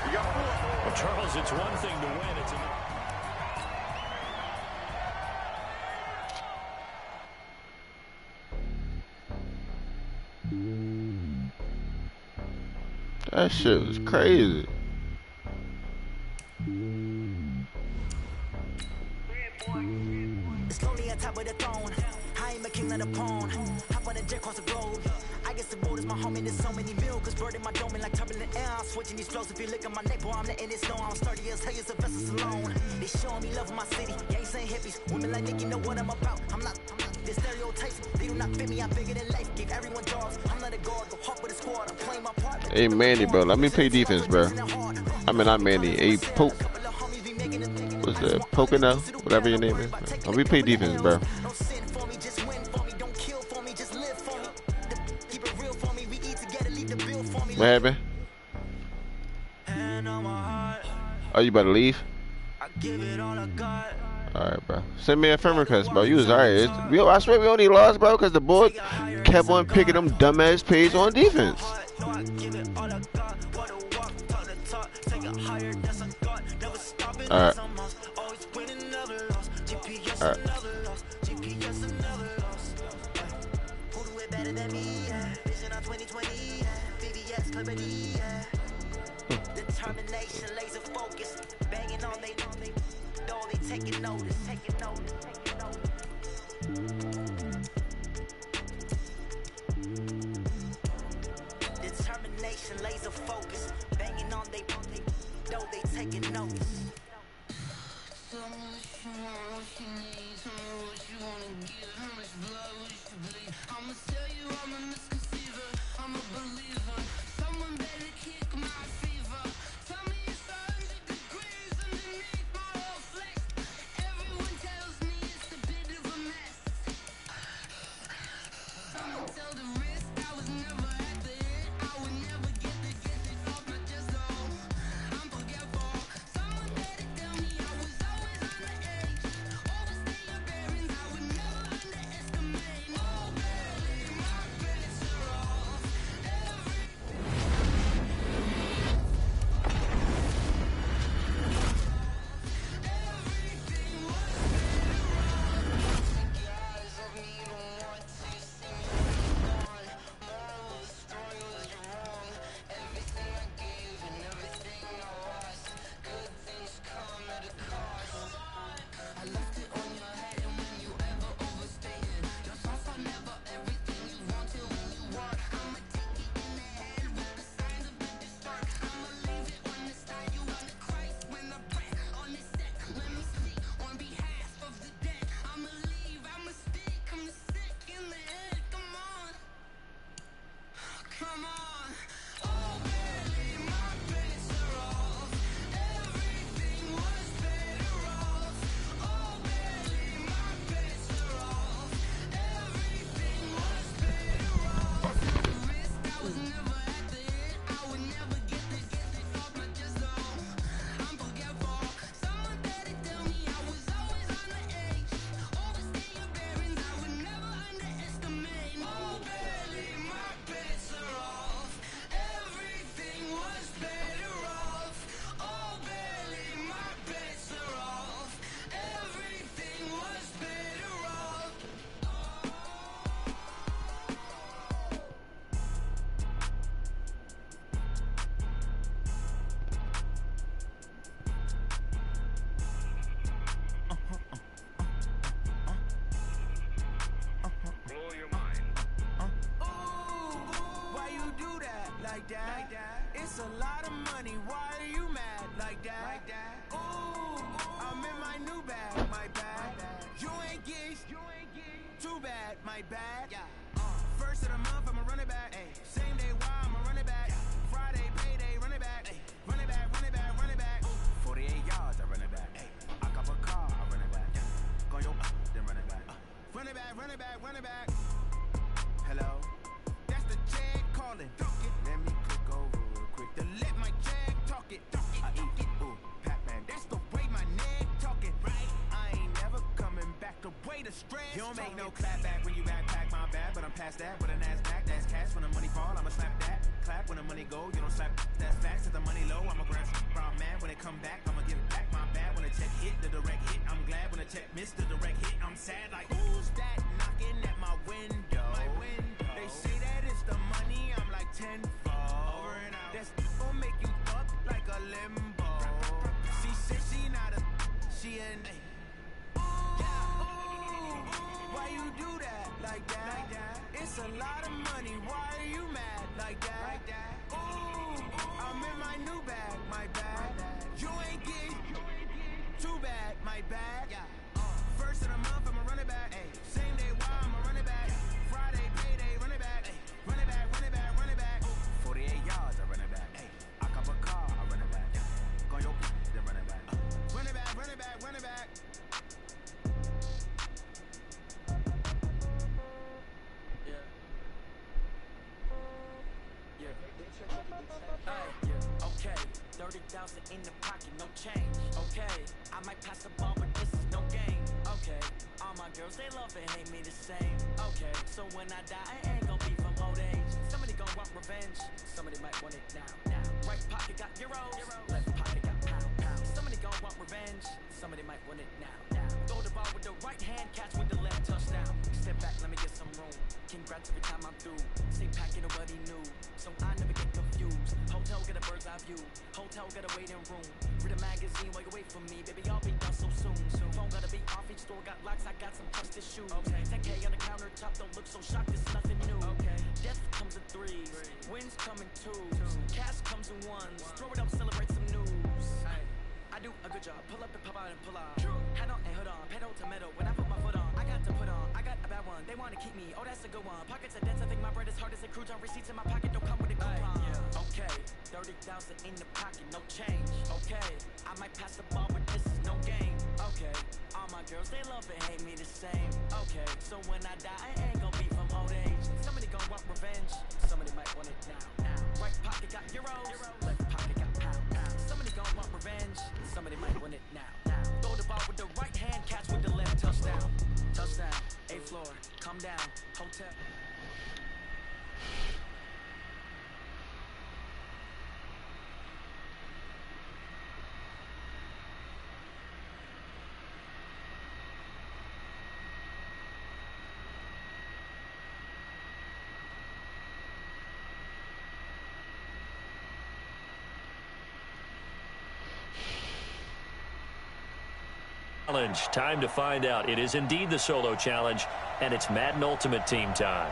We got 4. Well, Charles, it's one thing to win. It's That shit was crazy. It's lonely on top of the throne. I am a king of the pawn. Hop on a jet across the globe. I guess the road is my home and there's so many milk. Bird in my dome and like turbulent air. I'm switching these flows. If you look at my neck, boy, I'm letting it snow. I'm sturdy as hell as a vessel alone. They showing me love in my city. Yeah, ain't saying hippies. Women like Nick, you know what I'm about. I'm not the stereotypes. They do not fit me. I'm bigger than life. Give everyone dogs. I'm not a guard. Go hawk with a squad. I'm playing my part. Hey, Manny, bro. Let me play defense, bro. I mean, not Manny. Hey, Poke. What's that? Pocono? Whatever your name is. Let me play defense, bro. What happened? Oh, you about to leave? Alright, bro. Send me a friend request, bro. You was alright. I swear we only lost, bro, because the boy kept on picking them dumbass plays on defense. Alright. Alright. Determination, laser focus, banging on they taking notice, taking notice. Determination, laser focus, banging on they taking notice. like that. It's a lot of money, why are you mad like that? Ooh, I'm in my new bag, my bad. You ain't geeks, too bad, my bad. First of the month, I'ma run it back. Same day, why I'ma run it back. Friday, payday, run it back. Run it back, run it back, run it back. 48 yards, I run it back. I cop a car, I run it back. Go yo, then run it back. Run it back, run it back, run it back. Hello, that's the check calling. Let me click over real quick to let my check talk it. I eat it, ooh, Pac-Man, that's the way my neck talking. I ain't never coming back the way the stress. You don't make no clap back when you backpack my bad, but I'm past that with a NASDAQ. That's cash when the money fall, I'ma slap that. Clap when the money go, you don't slap. That's facts. If the money low, I'ma grab from man. When it come back, I'ma give it back my bad. When the check hit, the direct hit. I'm glad when the check missed the direct hit. I'm sad like who's that knocking at my window? They say that it's the money. I'm like 10-fold. Over and out. That's gon' make you fuck like a limbo. She said she not a, she an. Why you do that like that? It's a lot of money. Why are you mad like that? Ooh, I'm in my new bag, my bad. You ain't get too bad, my bad. First of the month, I'ma run it back. Same day, why I'ma run it back. Friday, payday, run it back. Run it back, run it back, run it back. 48 yards, I run it back. I cop a car, I run it back. Go yo, then run it back. Run it back, run it back, run it back. Okay, 30,000 in the pocket, no change. Okay, I might pass the ball, but this is no game. Okay, all my girls, they love and hate me the same. Okay, so when I die, I ain't gon' be from old age. Somebody gon' want revenge, somebody might want it now. Right pocket got euros, left pocket got pound. Somebody gon' want revenge, somebody might want it now. Throw the ball with the right hand, catch with the left, touchdown. Step back, let me get some room. Congrats every time I'm through. Stay packing what he knew, so I never get confused. Hotel get a bird's eye view, hotel got a waiting room. Read a magazine while you wait for me, baby, I'll be done so soon. Phone gotta be off, each store got locks, I got some trusted shoes. 10K on the countertop, don't look so shocked, it's nothing new. Death comes in threes, wins come in twos, cash comes in ones. Throw it up, celebrate some news. I do a good job, pull up and pop out and pull out. Head on and hood on, pedal to metal. When I put my foot on, I got to put on. I got a bad one, they wanna keep me. Oh, that's a good one. Pockets are dense, I think my bread is hard as a crouton. Receipts in my pocket don't come with a coupon. Okay, 30,000 in the pocket, no change. Okay, I might pass the ball, but this is no game. Okay, all my girls, they love and hate me the same. Okay, so when I die, I ain't gon' be from old age. Somebody gon' want revenge, somebody might want it now. Right pocket got euros, left pocket got pound. Somebody gon' want revenge, somebody might want it now. Throw the ball with the right hand, catch with the left, touchdown. Touchdown, A floor, come down, hotel. Challenge. Time to find out. It is indeed the solo challenge, and it's Madden Ultimate Team time.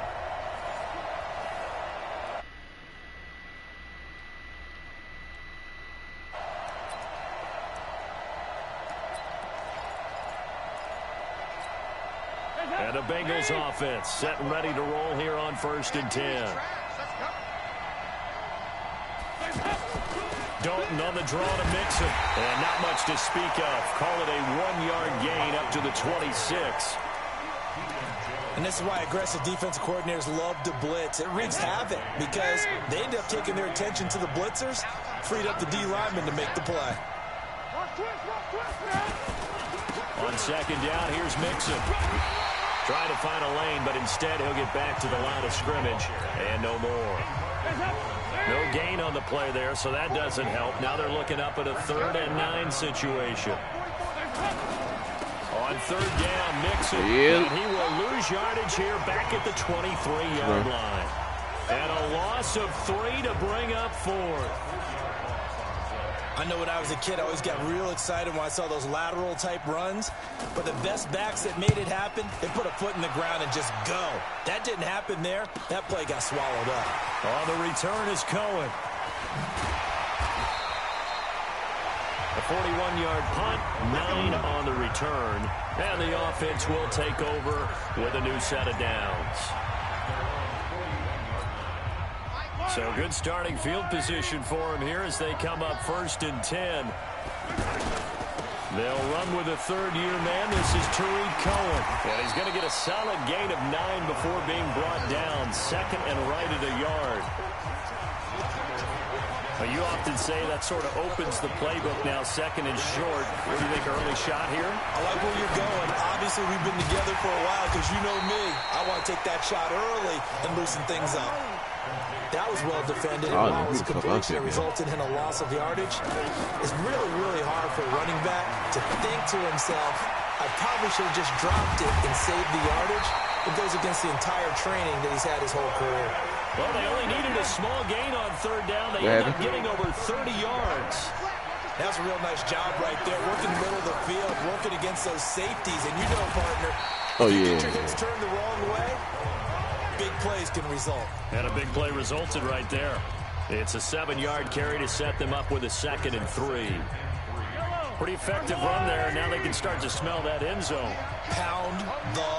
And the Bengals offense set and ready to roll here on 1st and 10. Dalton on the draw to Mixon. And not much to speak of. Call it a 1-yard gain up to the 26. And this is why aggressive defensive coordinators love to blitz. It wreaks havoc because they end up taking their attention to the blitzers, freed up the D lineman to make the play. On 2nd down, here's Mixon. Trying to find a lane, but instead he'll get back to the line of scrimmage. And no more. No gain on the play there, so that doesn't help. Now they're looking up at a 3rd and 9 situation. On 3rd down, Mixon. And he will lose yardage here back at the 23-yard line. And a loss of 3 to bring up 4th. I know when I was a kid, I always got real excited when I saw those lateral type runs. But the best backs that made it happen, they put a foot in the ground and just go. That didn't happen there. That play got swallowed up. On the return is Cohen. A 41-yard punt, 9 on the return. And the offense will take over with a new set of downs. So good starting field position for him here as they come up 1st and 10. They'll run with a third-year man. This is Tariq Cohen. And he's going to get a solid gain of 9 before being brought down. Second and right at a yard. Well, you often say that sort of opens the playbook now, 2nd and short. What do you think, early shot here? I like where you're going. Obviously, we've been together for a while because you know me. I want to take that shot early and loosen things up. That was well defended. And while it was a completion that resulted in a loss of yardage, it's really, really hard for a running back to think to himself, I probably should have just dropped it and saved the yardage. It goes against the entire training that he's had his whole career. Well, they only needed a small gain on 3rd down. They ended up getting over 30 yards. That's a real nice job right there, working the middle of the field, working against those safeties. And you know, partner, if you get your hips turned the wrong way, big plays can result. And a big play resulted right there. It's a 7-yard carry to set them up with a 2nd and 3. Pretty effective run there, and now they can start to smell that end zone. Pound the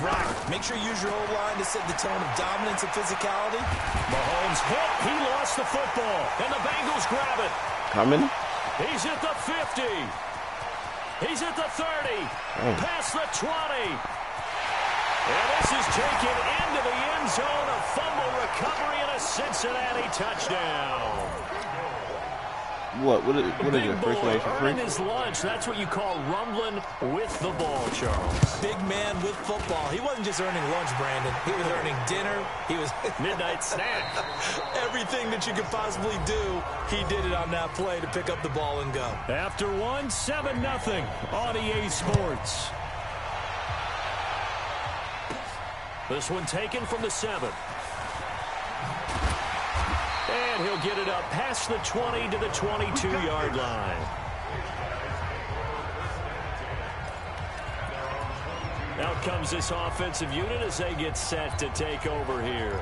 rock. Make sure you use your O-line to set the tone of dominance and physicality. Mahomes hit. He lost the football, and the Bengals grab it. How many? He's at the 50. He's at the 30. Past the 20. And this is taken into the end zone. A fumble recovery and a Cincinnati touchdown. What is it? First name for free? His lunch. That's what you call rumbling with the ball, Charles. Big man with football. He wasn't just earning lunch, Brandon. He was earning dinner. He was midnight snack. Everything that you could possibly do, he did it on that play to pick up the ball and go. After 7-0 on EA Sports. This one taken from the 7. And he'll get it up past the 20 to the 22-yard line. Out comes this offensive unit as they get set to take over here.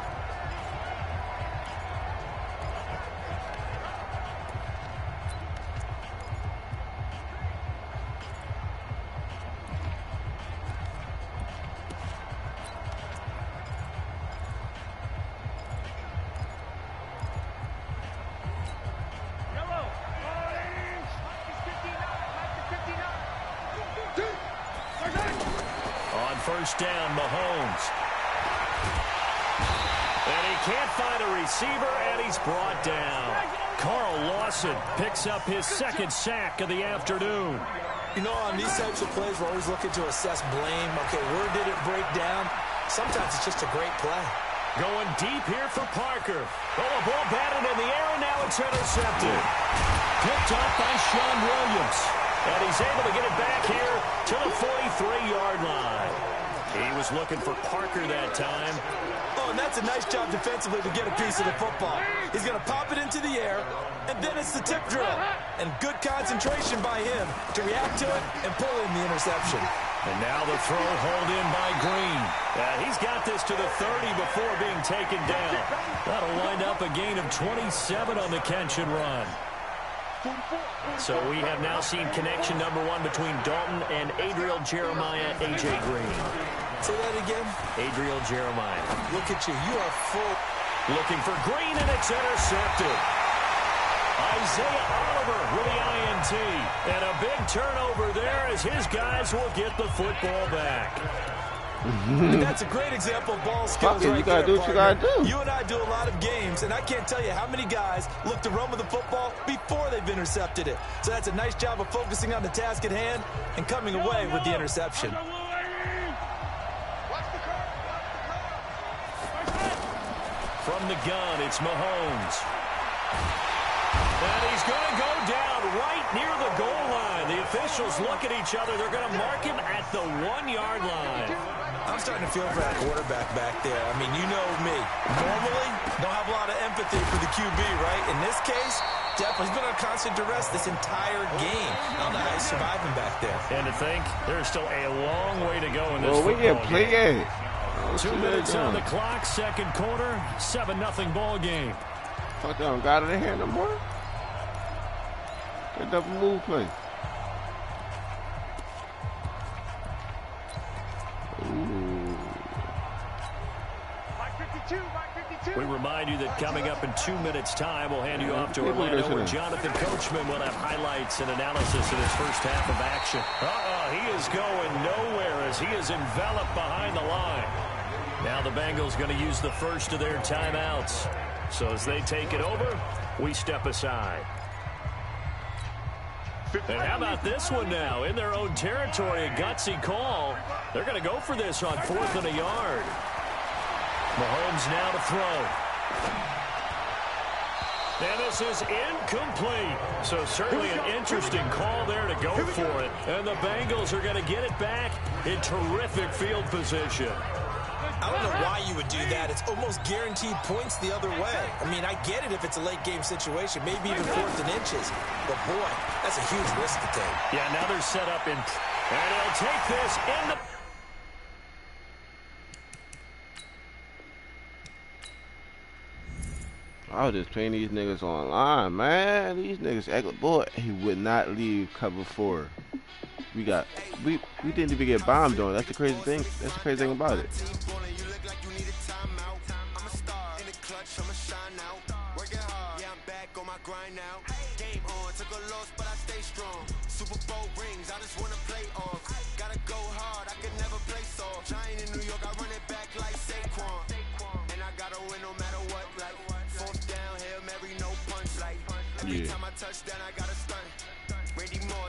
First down, Mahomes. And he can't find a receiver, and he's brought down. Carl Lawson picks up his 2nd sack of the afternoon. You know, on these types of plays, we're always looking to assess blame. Okay, where did it break down? Sometimes it's just a great play. Going deep here for Parker. Oh, a ball batted in the air, and now it's intercepted. Picked up by Sean Williams. And he's able to get it back here to the 43-yard line. He was looking for Parker that time. Oh, and that's a nice job defensively to get a piece of the football. He's going to pop it into the air, and then it's the tip drill. And good concentration by him to react to it and pull in the interception. And now the throw hauled in by Green. He's got this to the 30 before being taken down. That'll wind up a gain of 27 on the catch and run. So we have now seen connection number 1 between Dalton and Adriel Jeremiah, A.J. Green. Say that again. Adriel Jeremiah. Look at you. You are full. Looking for Green, and it's intercepted. Isaiah Oliver with the INT. And a big turnover there as his guys will get the football back. And that's a great example of ball skills right you gotta there, do what you gotta do. You and I do a lot of games, and I can't tell you how many guys look to run with the football before they've intercepted it. So that's a nice job of focusing on the task at hand and coming away with the interception. From the gun, it's Mahomes. And he's going to go down right near the goal line. The officials look at each other. They're going to mark him at the 1-yard line. I'm starting to feel for that quarterback back there. I mean, you know me. Normally, don't have a lot of empathy for the QB, right? In this case, definitely. He's been on constant duress this entire game. I don't know how he's surviving back there. And to think, there's still a long way to go in this Well, we football can play game. it. 2 minutes on the clock, second quarter, 7-0 ball game. Fuck, they don't got it in here no more. That double move play. Ooh. We remind you that coming up in 2 minutes' time, we'll hand you off to Orlando, where Jonathan Coachman will have highlights and analysis of his first half of action. He is going nowhere as he is enveloped behind the line. Now the Bengals going to use the first of their timeouts. So as they take it over, we step aside. And how about this one now? In their own territory, a gutsy call. They're going to go for this on 4th and a yard. Mahomes now to throw. And this is incomplete. So certainly an interesting call there to go for it. And the Bengals are going to get it back in terrific field position. I don't know why you would do that. It's almost guaranteed points the other way. I mean, I get it if it's a late game situation, maybe even 4th and inches. But boy, that's a huge risk to take. Yeah, now they're set up in. And he'll take this in the. I was just playing these niggas online, man. These niggas, boy, he would not leave cover 4. We didn't even get bombed on. That's the crazy thing. That's the crazy thing about it. Super Bowl rings, I just wanna play off. Gotta go hard, I can never play soft. Giant in New York, I run it back like Saquon. And I gotta win no matter what, like 4th down, Hail Mary, no punch, like every time I touch down, I gotta stun.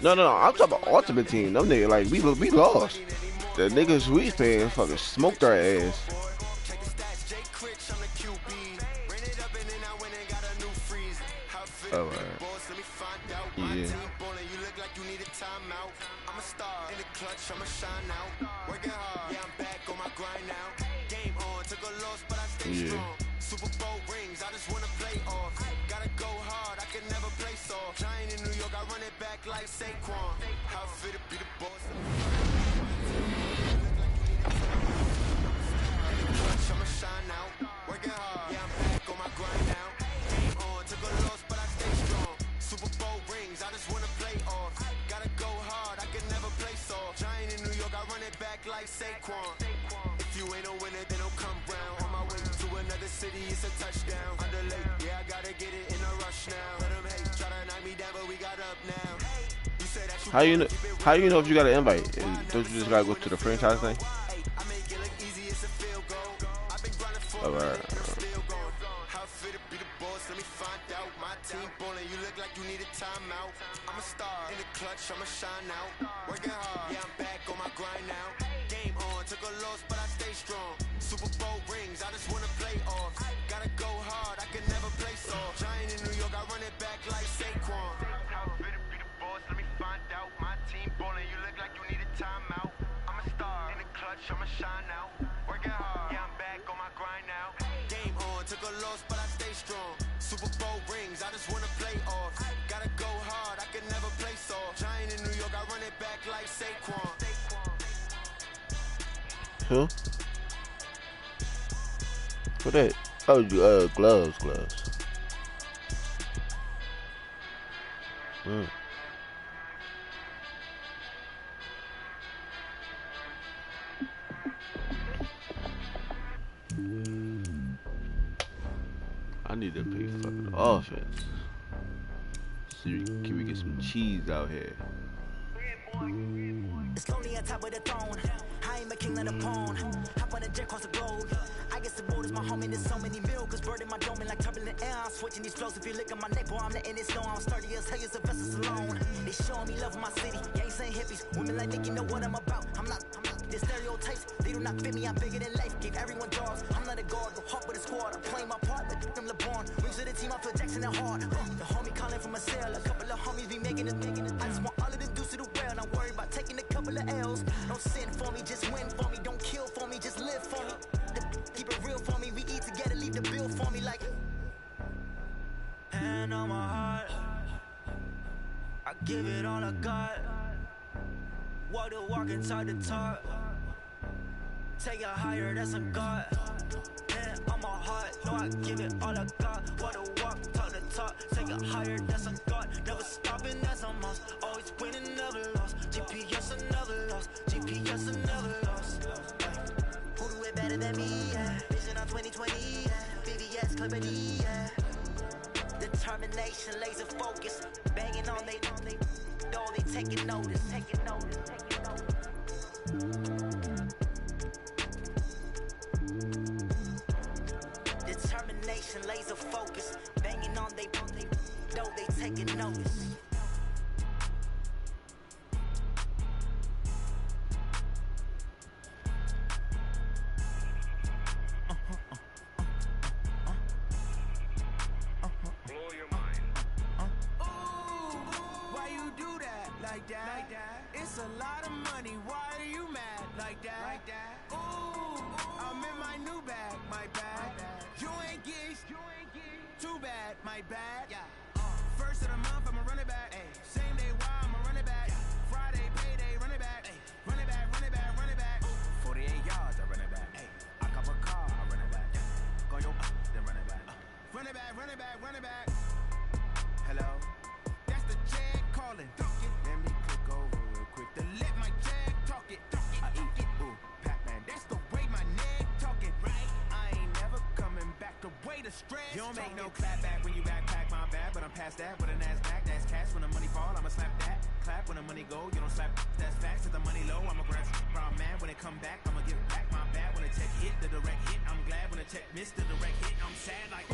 No, I'm talking about Ultimate Team. Them niggas, like, we lost. The niggas we playing fucking smoked our ass. Alright. Yeah. I'm a star in the clutch, I'ma shine out. Working hard, yeah, I'm back on my grind now. Game on, took a loss, but I stay strong. Super Bowl rings, I just wanna play off. Gotta go hard, I can never play soft. Giant in New York, I run it back like Saquon. How fit to be the boss. I'ma shine out. Working hard, yeah, I'm back on my grind now. Game on, took a loss, but I stay strong. Super Bowl rings, I just wanna play off. Gotta go hard, I can never play soft. Giant in New York, I run it back like Saquon. If you ain't a winner, then don't come round. On my way to another city, it's a touchdown. Underlay, yeah, I gotta get it in a rush now. Let them hate, try to knock me down, but we got up now. You say that you How you know if you got an invite? Don't you just gotta go to the franchise thing? I make it look easy, it's a field goal. I've been grinding for Alright. still going. How fit to be the boss, let me find out. My team ballin', you look like you need a timeout. I'm a star in the clutch, I'ma shine out. Working hard, yeah, I'm back on my grind now. Game on, took a loss, but I stay strong. Super Bowl rings, I just wanna play off. Gotta go hard, I can never play soft. Giant in New York, I run it back like Saquon. How fit to be the boss, let me find out. My team ballin', you look like you need a timeout. I'm a star in the clutch, I'ma shine out. Working hard, yeah, I'm back on my grind now. Game on, took a loss, but I stay strong. Super Bowl rings, I just wanna play off. Gotta go hard, I can never play soft. Giant in New York, I run it back like Saquon. Who? What that? Oh, gloves. I need to play fucking offense. See, can we get some cheese out here? It's lonely on top of the throne. I am a king of the pawn. Hop on a jet across the globe. I guess the world is my home and there's so many milkers burning my dome like turbulent air. I'm switching these flows. If you look at my neck, boy, I'm letting it snow. I'm sturdy as hell as a vessel alone. They showing me love in my city. Gangs ain't hippies. Women like think you know what I'm about. I'm not. The stereotypes, they do not fit me. I'm bigger than life. Gave everyone dogs. I'm not a guard. Go hard with a squad. I'm playing my part like them LeBron. Rings to the team. I feel Jackson and hard. The homie calling from a cell. A couple of homies be making it. I just want all of them dudes to do well. Not worry about taking a couple of L's. Don't sin for me, just win for me. Don't kill for me, just live for me. Keep it real for me. We eat together, leave the bill for me like. Hand on my heart. give it all I got. Walk the walk and talk the talk. Take it higher, that's a God. Man, I'm a heart, no, I give it all I got. Walk the walk, talk the talk. Take it higher, that's a God. Never stopping, that's a must. Always winning, never lost. GPS, another loss. GPS, another loss. Who do it better than me? Yeah. Vision on 2020. Yeah. VVS, Clippity. Yeah. Determination, laser focus. Banging on they door, they taking notice. Taking notice, taking notice. Determination, laser focus. Banging on they door, they taking notice. It's a lot of money, why are you mad like that? Ooh, I'm in my new bag, my bad. You ain't geeks, too bad, my bad. First of the month, I'ma run it back. Same day, why I'ma run it back. Friday, payday, run it back. Run it back, run it back, run it back. 48 yards, I run it back. I cop a car, I run it back. Go yo, then run it back. Run it back, run it back, run it back. Hello, that's the jag calling. Let me click over real quick to let my jag talk it. I eat it, ooh, Pac-Man, that's the way my neck talking. Right, I ain't never coming back the way the stress. You don't make no clap back when you backpack my bad, but I'm past that with a NASDAQ. That's cash when the money fall, I'ma slap that. Clap when the money go, you don't slap. That's facts. If the money low, I'ma grab brown man. When it come back, I'ma give back my bad. When the check hit, the direct hit. I'm glad when the check missed the direct hit. I'm sad like.